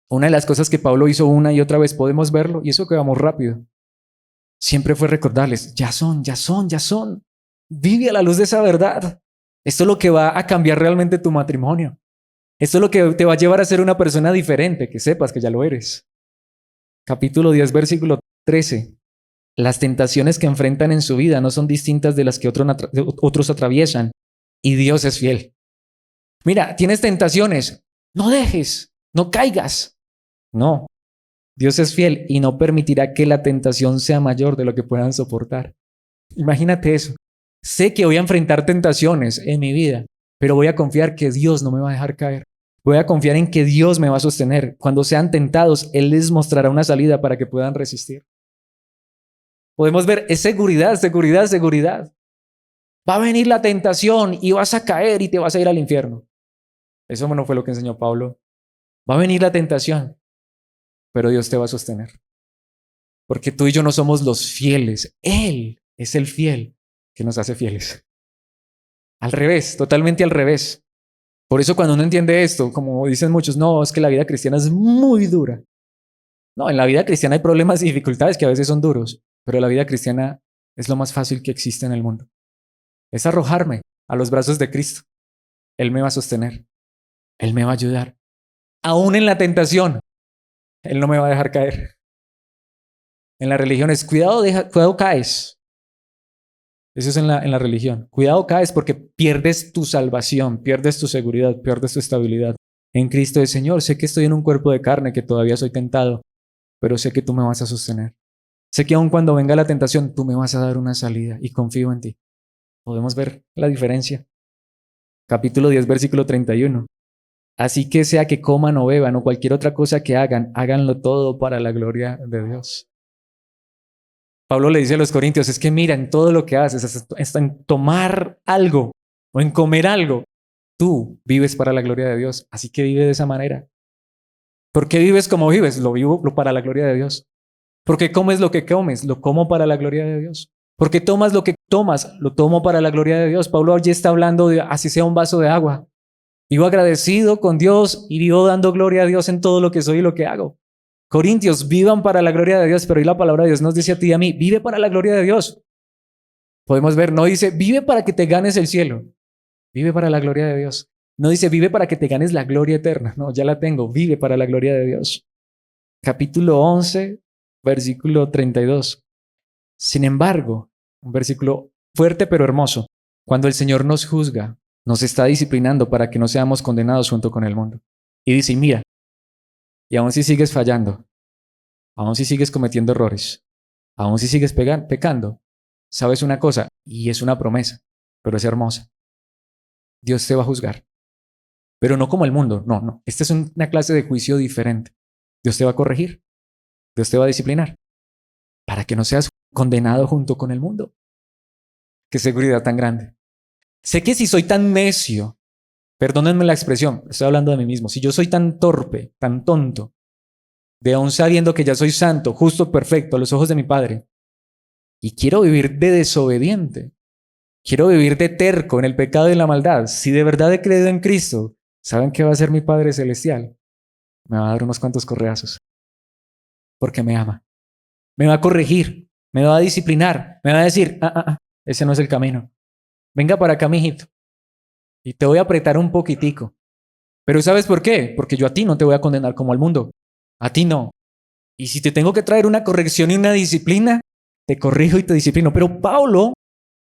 una de las cosas que Pablo hizo una y otra vez, podemos verlo, y eso que vamos rápido, siempre fue recordarles, ya son. Vive a la luz de esa verdad. Esto es lo que va a cambiar realmente tu matrimonio. Esto es lo que te va a llevar a ser una persona diferente, que sepas que ya lo eres. Capítulo 10, versículo 13. Las tentaciones que enfrentan en su vida no son distintas de las que otros atraviesan, y Dios es fiel. Mira, tienes tentaciones, no dejes, no caigas. No, Dios es fiel y no permitirá que la tentación sea mayor de lo que puedan soportar. Imagínate eso. Sé que voy a enfrentar tentaciones en mi vida, pero voy a confiar que Dios no me va a dejar caer. Voy a confiar en que Dios me va a sostener. Cuando sean tentados, Él les mostrará una salida para que puedan resistir. Podemos ver, es seguridad, seguridad, seguridad. Va a venir la tentación y vas a caer y te vas a ir al infierno. Eso no fue lo que enseñó Pablo. Va a venir la tentación, pero Dios te va a sostener. Porque tú y yo no somos los fieles. Él es el fiel que nos hace fieles. Al revés, totalmente al revés. Por eso cuando uno entiende esto, como dicen muchos, no, es que la vida cristiana es muy dura. No, en la vida cristiana hay problemas y dificultades que a veces son duros, pero la vida cristiana es lo más fácil que existe en el mundo. Es arrojarme a los brazos de Cristo. Él me va a sostener. Él me va a ayudar. Aún en la tentación, Él no me va a dejar caer. En la religión es cuidado caes. Eso es en la religión. Cuidado caes porque pierdes tu salvación, pierdes tu seguridad, pierdes tu estabilidad. En Cristo el Señor, sé que estoy en un cuerpo de carne, que todavía soy tentado, pero sé que tú me vas a sostener. Sé que aun cuando venga la tentación, tú me vas a dar una salida y confío en ti. Podemos ver la diferencia. Capítulo 10, versículo 31. Así que sea que coman o beban o cualquier otra cosa que hagan, háganlo todo para la gloria de Dios. Pablo le dice a los corintios, es que mira, en todo lo que haces, hasta en tomar algo o en comer algo, tú vives para la gloria de Dios. Así que vive de esa manera. ¿Por qué vives como vives? Lo vivo para la gloria de Dios. ¿Por qué comes lo que comes? Lo como para la gloria de Dios. ¿Por qué tomas lo que tomas? Lo tomo para la gloria de Dios. Pablo allí está hablando de así sea un vaso de agua. Vivo agradecido con Dios y vivo dando gloria a Dios en todo lo que soy y lo que hago. Corintios, vivan para la gloria de Dios, pero hoy la palabra de Dios nos dice a ti y a mí, vive para la gloria de Dios. Podemos ver, no dice, vive para que te ganes el cielo, vive para la gloria de Dios. No dice, vive para que te ganes la gloria eterna, no, ya la tengo, vive para la gloria de Dios. Capítulo 11, versículo 32. Sin embargo, un versículo fuerte pero hermoso, cuando el Señor nos juzga, nos está disciplinando para que no seamos condenados junto con el mundo. Y dice, mira, y aún si sigues fallando, aún si sigues cometiendo errores, aún si sigues pecando, sabes una cosa, y es una promesa, pero es hermosa. Dios te va a juzgar, pero no como el mundo, no. Esta es una clase de juicio diferente. Dios te va a corregir, Dios te va a disciplinar, para que no seas condenado junto con el mundo. Qué seguridad tan grande. Sé que si soy tan necio, perdónenme la expresión, estoy hablando de mí mismo, si yo soy tan torpe, tan tonto, de aún sabiendo que ya soy santo, justo, perfecto, a los ojos de mi Padre, y quiero vivir de desobediente, quiero vivir de terco en el pecado y en la maldad, si de verdad he creído en Cristo, ¿saben qué va a hacer mi Padre Celestial? Me va a dar unos cuantos correazos, porque me ama. Me va a corregir, me va a disciplinar, me va a decir, ese no es el camino. Venga para acá, mijito, y te voy a apretar un poquitico. Pero ¿sabes por qué? Porque yo a ti no te voy a condenar como al mundo. A ti no. Y si te tengo que traer una corrección y una disciplina, te corrijo y te disciplino. Pero Pablo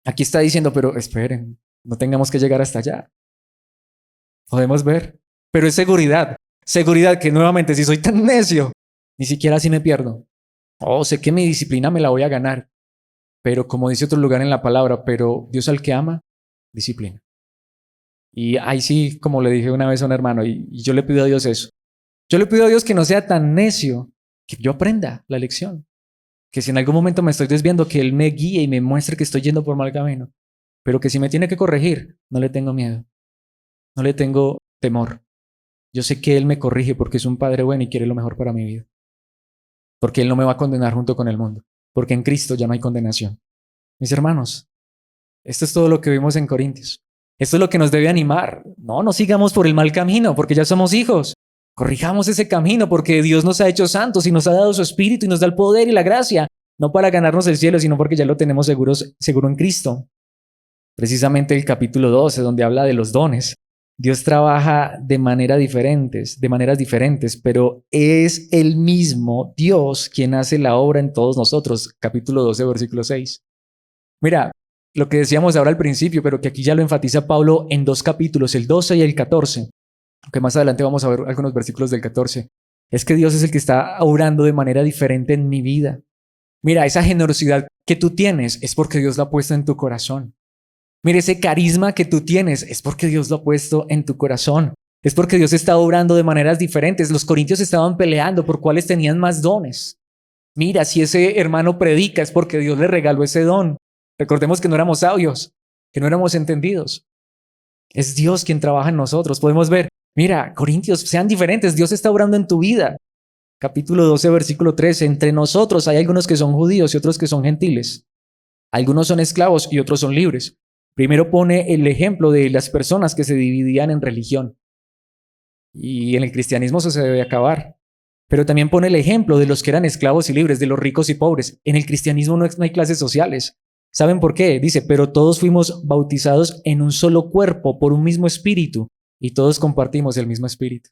aquí está diciendo, pero esperen, no tengamos que llegar hasta allá. Podemos ver. Pero es seguridad. Seguridad que nuevamente, si soy tan necio, ni siquiera así me pierdo. Oh, sé que mi disciplina me la voy a ganar. Pero como dice otro lugar en la palabra, pero Dios al que ama, disciplina. Y ahí sí, como le dije una vez a un hermano, y yo le pido a Dios eso. Yo le pido a Dios que no sea tan necio, que yo aprenda la lección. Que si en algún momento me estoy desviando, que Él me guíe y me muestre que estoy yendo por mal camino. Pero que si me tiene que corregir, no le tengo miedo. No le tengo temor. Yo sé que Él me corrige porque es un Padre bueno y quiere lo mejor para mi vida. Porque Él no me va a condenar junto con el mundo. Porque en Cristo ya no hay condenación. Mis hermanos, esto es todo lo que vimos en Corintios. Esto es lo que nos debe animar. No sigamos por el mal camino, porque ya somos hijos. Corrijamos ese camino, porque Dios nos ha hecho santos y nos ha dado su Espíritu y nos da el poder y la gracia, no para ganarnos el cielo, sino porque ya lo tenemos seguro en Cristo. Precisamente el capítulo 12, donde habla de los dones. Dios trabaja de maneras diferentes, pero es el mismo Dios quien hace la obra en todos nosotros. Capítulo 12, versículo 6. Mira, lo que decíamos ahora al principio, pero que aquí ya lo enfatiza Pablo en dos capítulos, el 12 y el 14, que más adelante vamos a ver algunos versículos del 14, es que Dios es el que está obrando de manera diferente en mi vida. Mira, esa generosidad que tú tienes es porque Dios la ha puesto en tu corazón. Mira, ese carisma que tú tienes es porque Dios lo ha puesto en tu corazón. Es porque Dios está obrando de maneras diferentes. Los corintios estaban peleando por cuáles tenían más dones. Mira, si ese hermano predica es porque Dios le regaló ese don. Recordemos que no éramos sabios, que no éramos entendidos. Es Dios quien trabaja en nosotros. Podemos ver, mira, corintios, sean diferentes. Dios está obrando en tu vida. Capítulo 12, versículo 13. Entre nosotros hay algunos que son judíos y otros que son gentiles. Algunos son esclavos y otros son libres. Primero pone el ejemplo de las personas que se dividían en religión. Y en el cristianismo eso se debe acabar. Pero también pone el ejemplo de los que eran esclavos y libres, de los ricos y pobres. En el cristianismo no hay clases sociales. ¿Saben por qué? Dice, pero todos fuimos bautizados en un solo cuerpo por un mismo espíritu y todos compartimos el mismo espíritu.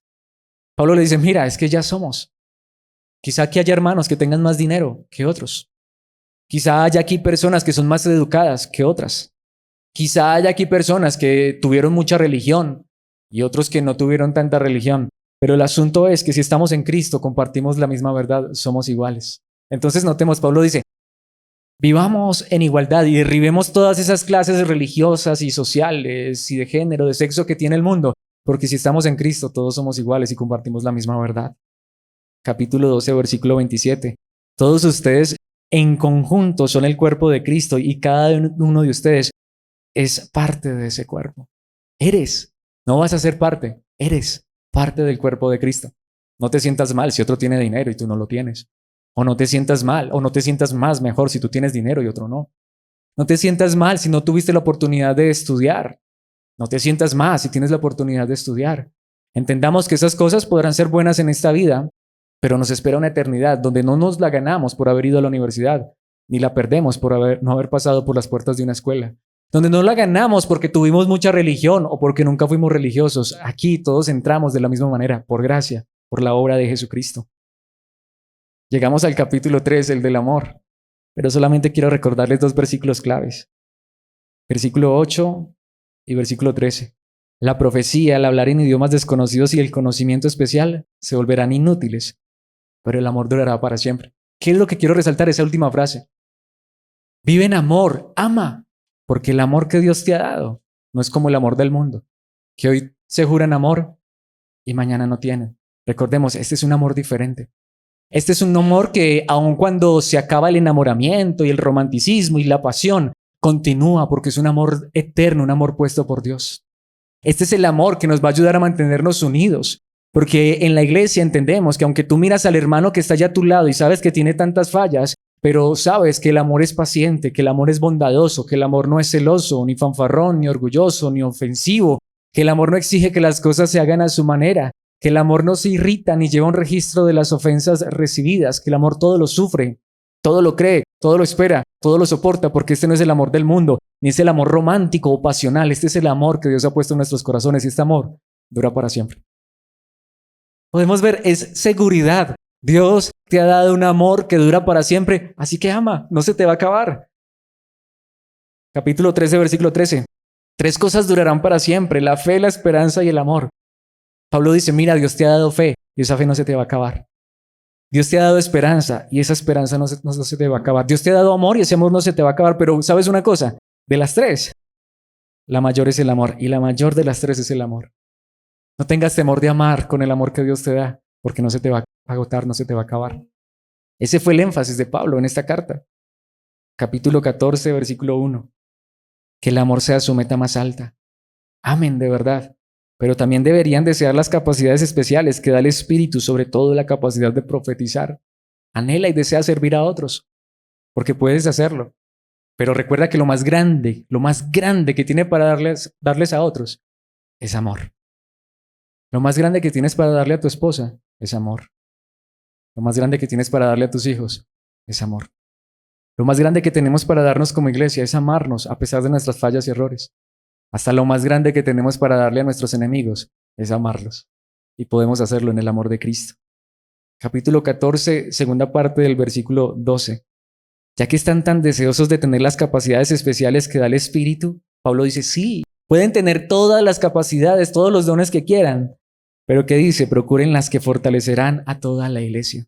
Pablo le dice, mira, es que ya somos. Quizá aquí haya hermanos que tengan más dinero que otros. Quizá haya aquí personas que son más educadas que otras. Quizá haya aquí personas que tuvieron mucha religión y otros que no tuvieron tanta religión. Pero el asunto es que si estamos en Cristo, compartimos la misma verdad, somos iguales. Entonces notemos, Pablo dice, vivamos en igualdad y derribemos todas esas clases religiosas y sociales y de género, de sexo que tiene el mundo, porque si estamos en Cristo, todos somos iguales y compartimos la misma verdad. Capítulo 12, versículo 27. Todos ustedes en conjunto son el cuerpo de Cristo y cada uno de ustedes es parte de ese cuerpo. Eres, no vas a ser parte, eres parte del cuerpo de Cristo. No te sientas mal si otro tiene dinero y tú no lo tienes. O no te sientas mal, o no te sientas más mejor si tú tienes dinero y otro no. No te sientas mal si no tuviste la oportunidad de estudiar. No te sientas más si tienes la oportunidad de estudiar. Entendamos que esas cosas podrán ser buenas en esta vida, pero nos espera una eternidad donde no nos la ganamos por haber ido a la universidad, ni la perdemos por no haber pasado por las puertas de una escuela. Donde no la ganamos porque tuvimos mucha religión o porque nunca fuimos religiosos. Aquí todos entramos de la misma manera, por gracia, por la obra de Jesucristo. Llegamos al capítulo 3, el del amor, pero solamente quiero recordarles dos versículos claves. Versículo 8 y versículo 13. La profecía, el hablar en idiomas desconocidos y el conocimiento especial se volverán inútiles, pero el amor durará para siempre. ¿Qué es lo que quiero resaltar? Esa última frase. Vive en amor, ama. Porque el amor que Dios te ha dado no es como el amor del mundo, que hoy se juran amor y mañana no tienen. Recordemos, este es un amor diferente. Este es un amor que aun cuando se acaba el enamoramiento y el romanticismo y la pasión, continúa porque es un amor eterno, un amor puesto por Dios. Este es el amor que nos va a ayudar a mantenernos unidos. Porque en la iglesia entendemos que aunque tú miras al hermano que está allá a tu lado y sabes que tiene tantas fallas, pero sabes que el amor es paciente, que el amor es bondadoso, que el amor no es celoso, ni fanfarrón, ni orgulloso, ni ofensivo, que el amor no exige que las cosas se hagan a su manera, que el amor no se irrita ni lleva un registro de las ofensas recibidas, que el amor todo lo sufre, todo lo cree, todo lo espera, todo lo soporta, porque este no es el amor del mundo, ni es el amor romántico o pasional, este es el amor que Dios ha puesto en nuestros corazones y este amor dura para siempre. Podemos ver, es seguridad. Dios te ha dado un amor que dura para siempre, así que ama, no se te va a acabar. Capítulo 13, versículo 13. 3 cosas durarán para siempre, la fe, la esperanza y el amor. Pablo dice, mira, Dios te ha dado fe y esa fe no se te va a acabar. Dios te ha dado esperanza y esa esperanza no se te va a acabar. Dios te ha dado amor y ese amor no se te va a acabar, pero ¿sabes una cosa? De las 3, la mayor es el amor y la mayor de las 3 es el amor. No tengas temor de amar con el amor que Dios te da, porque no se te va a agotar, no se te va a acabar. Ese fue el énfasis de Pablo en esta carta. Capítulo 14, versículo 1. Que el amor sea su meta más alta. Amen de verdad. Pero también deberían desear las capacidades especiales que da el Espíritu, sobre todo la capacidad de profetizar. Anhela y desea servir a otros, porque puedes hacerlo. Pero recuerda que lo más grande que tiene para darles a otros es amor. Lo más grande que tienes para darle a tu esposa es amor. Lo más grande que tienes para darle a tus hijos es amor. Lo más grande que tenemos para darnos como iglesia es amarnos a pesar de nuestras fallas y errores. Hasta lo más grande que tenemos para darle a nuestros enemigos es amarlos. Y podemos hacerlo en el amor de Cristo. Capítulo 14, segunda parte del versículo 12. Ya que están tan deseosos de tener las capacidades especiales que da el Espíritu, Pablo dice, sí, pueden tener todas las capacidades, todos los dones que quieran, pero ¿qué dice? Procuren las que fortalecerán a toda la iglesia.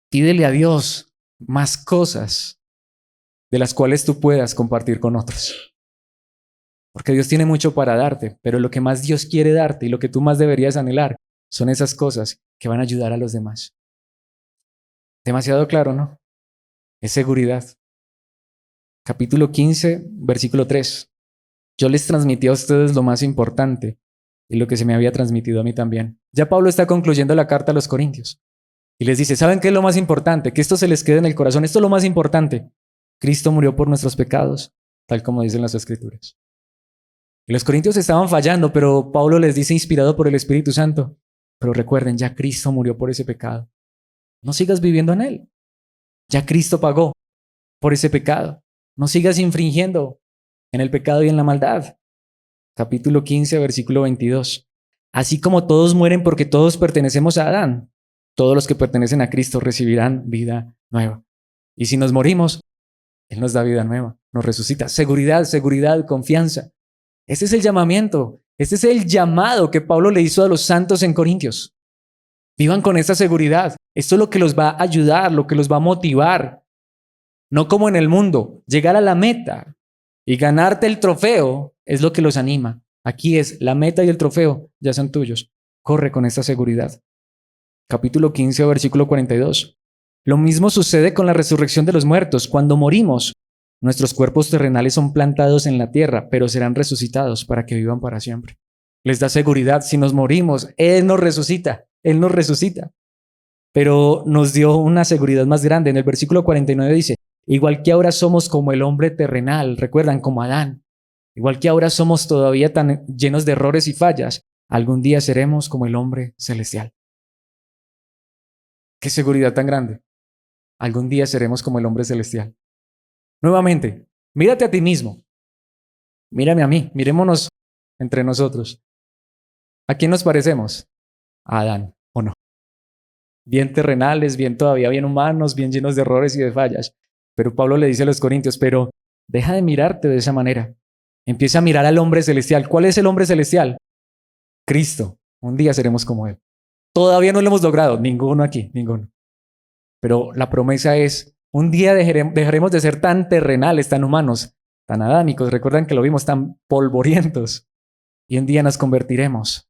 Pídele a Dios más cosas de las cuales tú puedas compartir con otros. Porque Dios tiene mucho para darte, pero lo que más Dios quiere darte y lo que tú más deberías anhelar son esas cosas que van a ayudar a los demás. Demasiado claro, ¿no? Es seguridad. Capítulo 15, versículo 3. Yo les transmití a ustedes lo más importante y lo que se me había transmitido a mí también. Ya Pablo está concluyendo la carta a los Corintios y les dice, ¿saben qué es lo más importante? Que esto se les quede en el corazón. Esto es lo más importante. Cristo murió por nuestros pecados, tal como dicen las Escrituras. Y los Corintios estaban fallando, pero Pablo les dice, inspirado por el Espíritu Santo, pero recuerden, ya Cristo murió por ese pecado. No sigas viviendo en él. Ya Cristo pagó por ese pecado. No sigas infringiendo en el pecado y en la maldad. Capítulo 15, versículo 22. Así como todos mueren porque todos pertenecemos a Adán, todos los que pertenecen a Cristo recibirán vida nueva. Y si nos morimos, Él nos da vida nueva, nos resucita. Seguridad, seguridad, confianza. Este es el llamamiento, este es el llamado que Pablo le hizo a los santos en Corintios. Vivan con esta seguridad. Esto es lo que los va a ayudar, lo que los va a motivar. No como en el mundo, llegar a la meta y ganarte el trofeo es lo que los anima. Aquí es la meta y el trofeo ya son tuyos. Corre con esta seguridad. Capítulo 15, versículo 42. Lo mismo sucede con la resurrección de los muertos. Cuando morimos, nuestros cuerpos terrenales son plantados en la tierra, pero serán resucitados para que vivan para siempre. Les da seguridad. Si nos morimos, Él nos resucita. Él nos resucita. Pero nos dio una seguridad más grande. En el versículo 49 dice, igual que ahora somos como el hombre terrenal, recuerdan, como Adán. Igual que ahora somos todavía tan llenos de errores y fallas, algún día seremos como el hombre celestial. ¡Qué seguridad tan grande! Algún día seremos como el hombre celestial. Nuevamente, mírate a ti mismo. Mírame a mí. Mirémonos entre nosotros. ¿A quién nos parecemos? A Adán, ¿o no? Bien terrenales, bien todavía bien humanos, bien llenos de errores y de fallas. Pero Pablo le dice a los Corintios, pero deja de mirarte de esa manera. Empieza a mirar al hombre celestial. ¿Cuál es el hombre celestial? Cristo. Un día seremos como Él. Todavía no lo hemos logrado, ninguno aquí, ninguno. Pero la promesa es, un día dejaremos de ser tan terrenales, tan humanos, tan adámicos. Recuerdan que lo vimos, tan polvorientos. Y un día nos convertiremos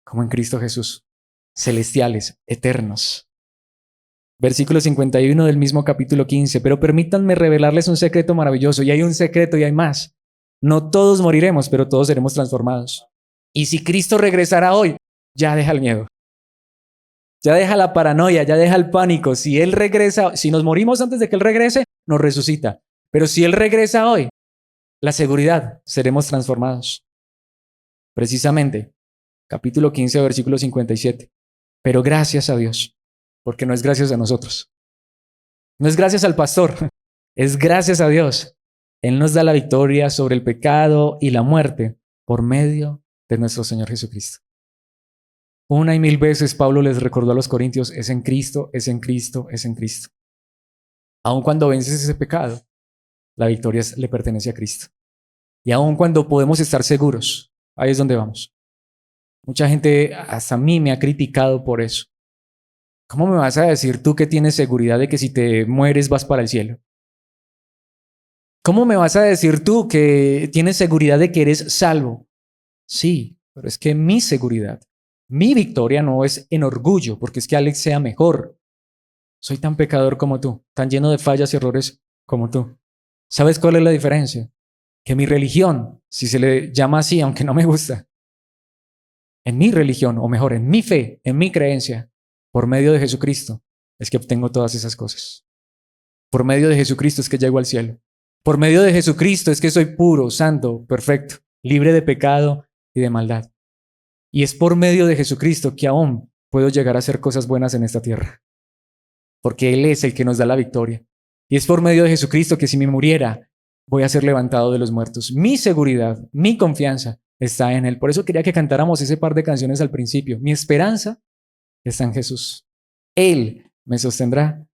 como en Cristo Jesús. Celestiales, eternos. Versículo 51 del mismo capítulo 15. Pero permítanme revelarles un secreto maravilloso. Y hay un secreto y hay más. No todos moriremos, pero todos seremos transformados. Y si Cristo regresara hoy, ya deja el miedo. Ya deja la paranoia, ya deja el pánico. Si Él regresa, si nos morimos antes de que Él regrese, nos resucita. Pero si Él regresa hoy, la seguridad, seremos transformados. Precisamente, capítulo 15, versículo 57. Pero gracias a Dios, porque no es gracias a nosotros. No es gracias al pastor, es gracias a Dios. Él nos da la victoria sobre el pecado y la muerte por medio de nuestro Señor Jesucristo. Una y mil veces Pablo les recordó a los corintios, es en Cristo, es en Cristo, es en Cristo. Aun cuando vences ese pecado, la victoria le pertenece a Cristo. Y aun cuando podemos estar seguros, ahí es donde vamos. Mucha gente, hasta a mí, me ha criticado por eso. ¿Cómo me vas a decir tú que tienes seguridad de que si te mueres vas para el cielo? ¿Cómo me vas a decir tú que tienes seguridad de que eres salvo? Sí, pero es que mi seguridad, mi victoria no es en orgullo, porque es que Alex sea mejor. Soy tan pecador como tú, tan lleno de fallas y errores como tú. ¿Sabes cuál es la diferencia? Que mi religión, si se le llama así, aunque no me gusta, en mi religión, o mejor, en mi fe, en mi creencia, por medio de Jesucristo, es que obtengo todas esas cosas. Por medio de Jesucristo es que llego al cielo. Por medio de Jesucristo es que soy puro, santo, perfecto, libre de pecado y de maldad. Y es por medio de Jesucristo que aún puedo llegar a hacer cosas buenas en esta tierra. Porque Él es el que nos da la victoria. Y es por medio de Jesucristo que si me muriera, voy a ser levantado de los muertos. Mi seguridad, mi confianza está en Él. Por eso quería que cantáramos ese par de canciones al principio. Mi esperanza está en Jesús. Él me sostendrá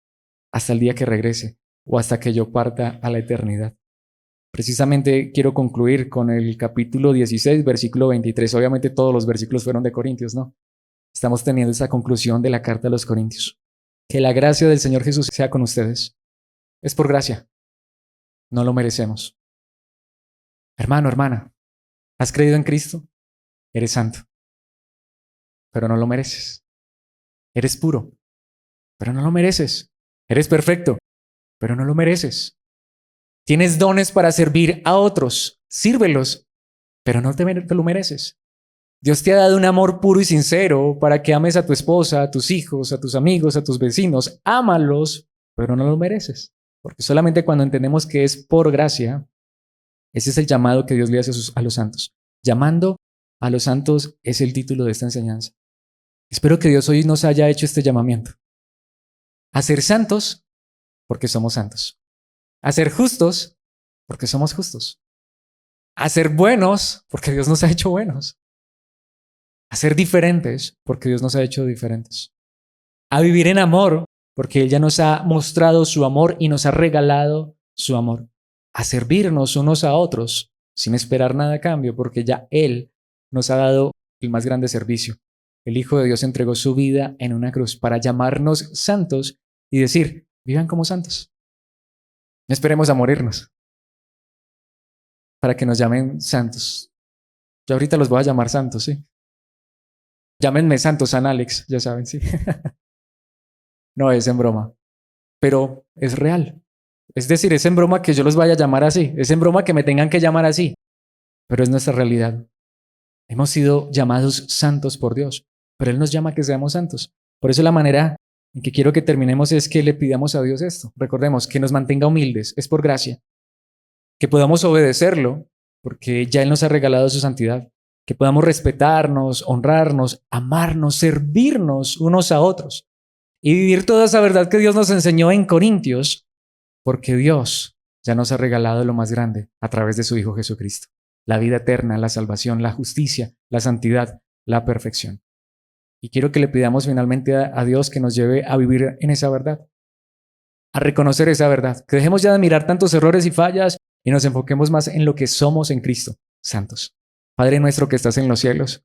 hasta el día que regrese o hasta que yo parta a la eternidad. Precisamente quiero concluir con el capítulo 16, versículo 23. Obviamente todos los versículos fueron de Corintios, ¿no? Estamos teniendo esa conclusión de la carta a los Corintios. Que la gracia del Señor Jesús sea con ustedes. Es por gracia. No lo merecemos. Hermano, hermana, ¿has creído en Cristo? Eres santo, pero no lo mereces. Eres puro, pero no lo mereces. Eres perfecto, pero no lo mereces. Tienes dones para servir a otros. Sírvelos, pero no te lo mereces. Dios te ha dado un amor puro y sincero para que ames a tu esposa, a tus hijos, a tus amigos, a tus vecinos. Ámalos, pero no lo mereces. Porque solamente cuando entendemos que es por gracia, ese es el llamado que Dios le hace a los santos. Llamando a los santos es el título de esta enseñanza. Espero que Dios hoy nos haya hecho este llamamiento. A ser santos porque somos santos. A ser justos porque somos justos. A ser buenos porque Dios nos ha hecho buenos. A ser diferentes porque Dios nos ha hecho diferentes. A vivir en amor porque Él ya nos ha mostrado su amor y nos ha regalado su amor. A servirnos unos a otros sin esperar nada a cambio porque ya Él nos ha dado el más grande servicio. El Hijo de Dios entregó su vida en una cruz para llamarnos santos y decir, vivan como santos. No esperemos a morirnos para que nos llamen santos. Yo ahorita los voy a llamar santos, ¿sí? Llámenme Santo San Alex, ya saben, sí. No es en broma, pero es real. Es decir, es en broma que yo los vaya a llamar así, es en broma que me tengan que llamar así, pero es nuestra realidad. Hemos sido llamados santos por Dios, pero Él nos llama a que seamos santos. Por eso la manera en que quiero que terminemos es que le pidamos a Dios esto. Recordemos, que nos mantenga humildes, es por gracia. Que podamos obedecerlo, porque ya Él nos ha regalado su santidad. Que podamos respetarnos, honrarnos, amarnos, servirnos unos a otros y vivir toda esa verdad que Dios nos enseñó en Corintios, porque Dios ya nos ha regalado lo más grande a través de su Hijo Jesucristo. La vida eterna, la salvación, la justicia, la santidad, la perfección. Y quiero que le pidamos finalmente a Dios que nos lleve a vivir en esa verdad, a reconocer esa verdad, que dejemos ya de mirar tantos errores y fallas y nos enfoquemos más en lo que somos en Cristo, santos. Padre nuestro que estás en los cielos,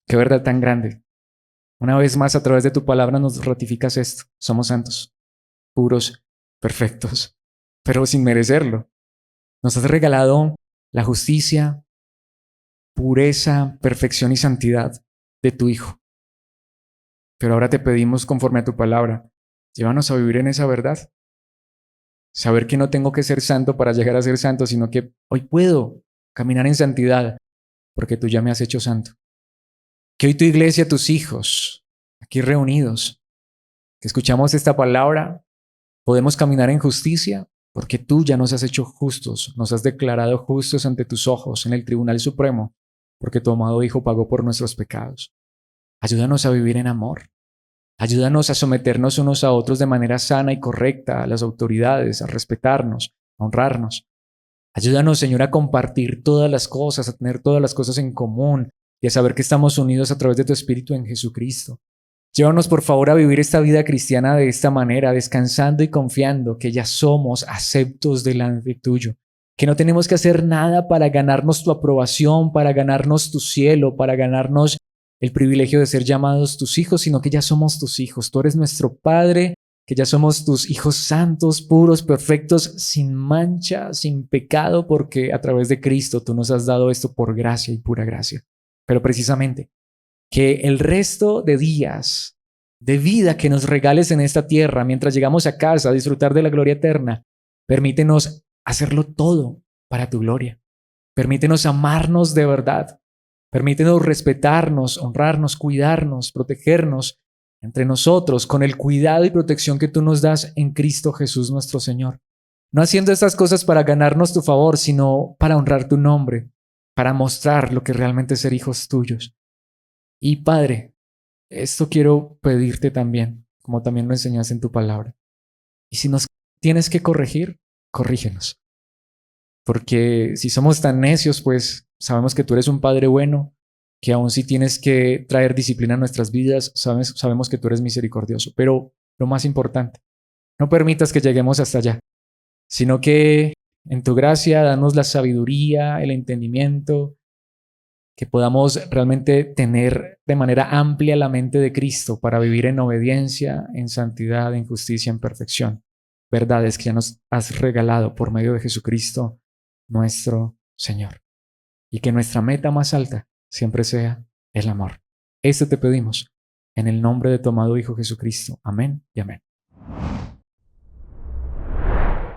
qué verdad tan grande. Una vez más, a través de tu palabra nos ratificas esto. Somos santos, puros, perfectos, pero sin merecerlo. Nos has regalado la justicia, pureza, perfección y santidad de tu Hijo. Pero ahora te pedimos, conforme a tu palabra, llévanos a vivir en esa verdad. Saber que no tengo que ser santo para llegar a ser santo, sino que hoy puedo caminar en santidad porque tú ya me has hecho santo. Que hoy tu iglesia, tus hijos, aquí reunidos, que escuchamos esta palabra, podemos caminar en justicia porque tú ya nos has hecho justos, nos has declarado justos ante tus ojos en el Tribunal Supremo, porque tu amado Hijo pagó por nuestros pecados. Ayúdanos a vivir en amor. Ayúdanos a someternos unos a otros de manera sana y correcta a las autoridades, a respetarnos, a honrarnos. Ayúdanos, Señor, a compartir todas las cosas, a tener todas las cosas en común y a saber que estamos unidos a través de tu Espíritu en Jesucristo. Llévanos, por favor, a vivir esta vida cristiana de esta manera, descansando y confiando que ya somos aceptos delante tuyo, que no tenemos que hacer nada para ganarnos tu aprobación, para ganarnos tu cielo, para ganarnos el privilegio de ser llamados tus hijos, sino que ya somos tus hijos. Tú eres nuestro Padre, que ya somos tus hijos santos, puros, perfectos, sin mancha, sin pecado, porque a través de Cristo tú nos has dado esto por gracia y pura gracia. Pero precisamente, que el resto de días de vida que nos regales en esta tierra, mientras llegamos a casa a disfrutar de la gloria eterna, permítenos hacerlo todo para tu gloria. Permítenos amarnos de verdad. Permítenos respetarnos, honrarnos, cuidarnos, protegernos entre nosotros con el cuidado y protección que tú nos das en Cristo Jesús nuestro Señor. No haciendo estas cosas para ganarnos tu favor, sino para honrar tu nombre, para mostrar lo que realmente es ser hijos tuyos. Y Padre, esto quiero pedirte también, como también lo enseñaste en tu palabra. Y si nos tienes que corregir, corrígenos. Porque si somos tan necios, pues sabemos que tú eres un Padre bueno, que aun si tienes que traer disciplina a nuestras vidas, sabemos que tú eres misericordioso. Pero lo más importante, no permitas que lleguemos hasta allá, sino que en tu gracia danos la sabiduría, el entendimiento, que podamos realmente tener de manera amplia la mente de Cristo para vivir en obediencia, en santidad, en justicia, en perfección. Verdades que ya nos has regalado por medio de Jesucristo, nuestro Señor. Y que nuestra meta más alta siempre sea el amor. Esto te pedimos en el nombre de tu amado Hijo Jesucristo. Amén y amén.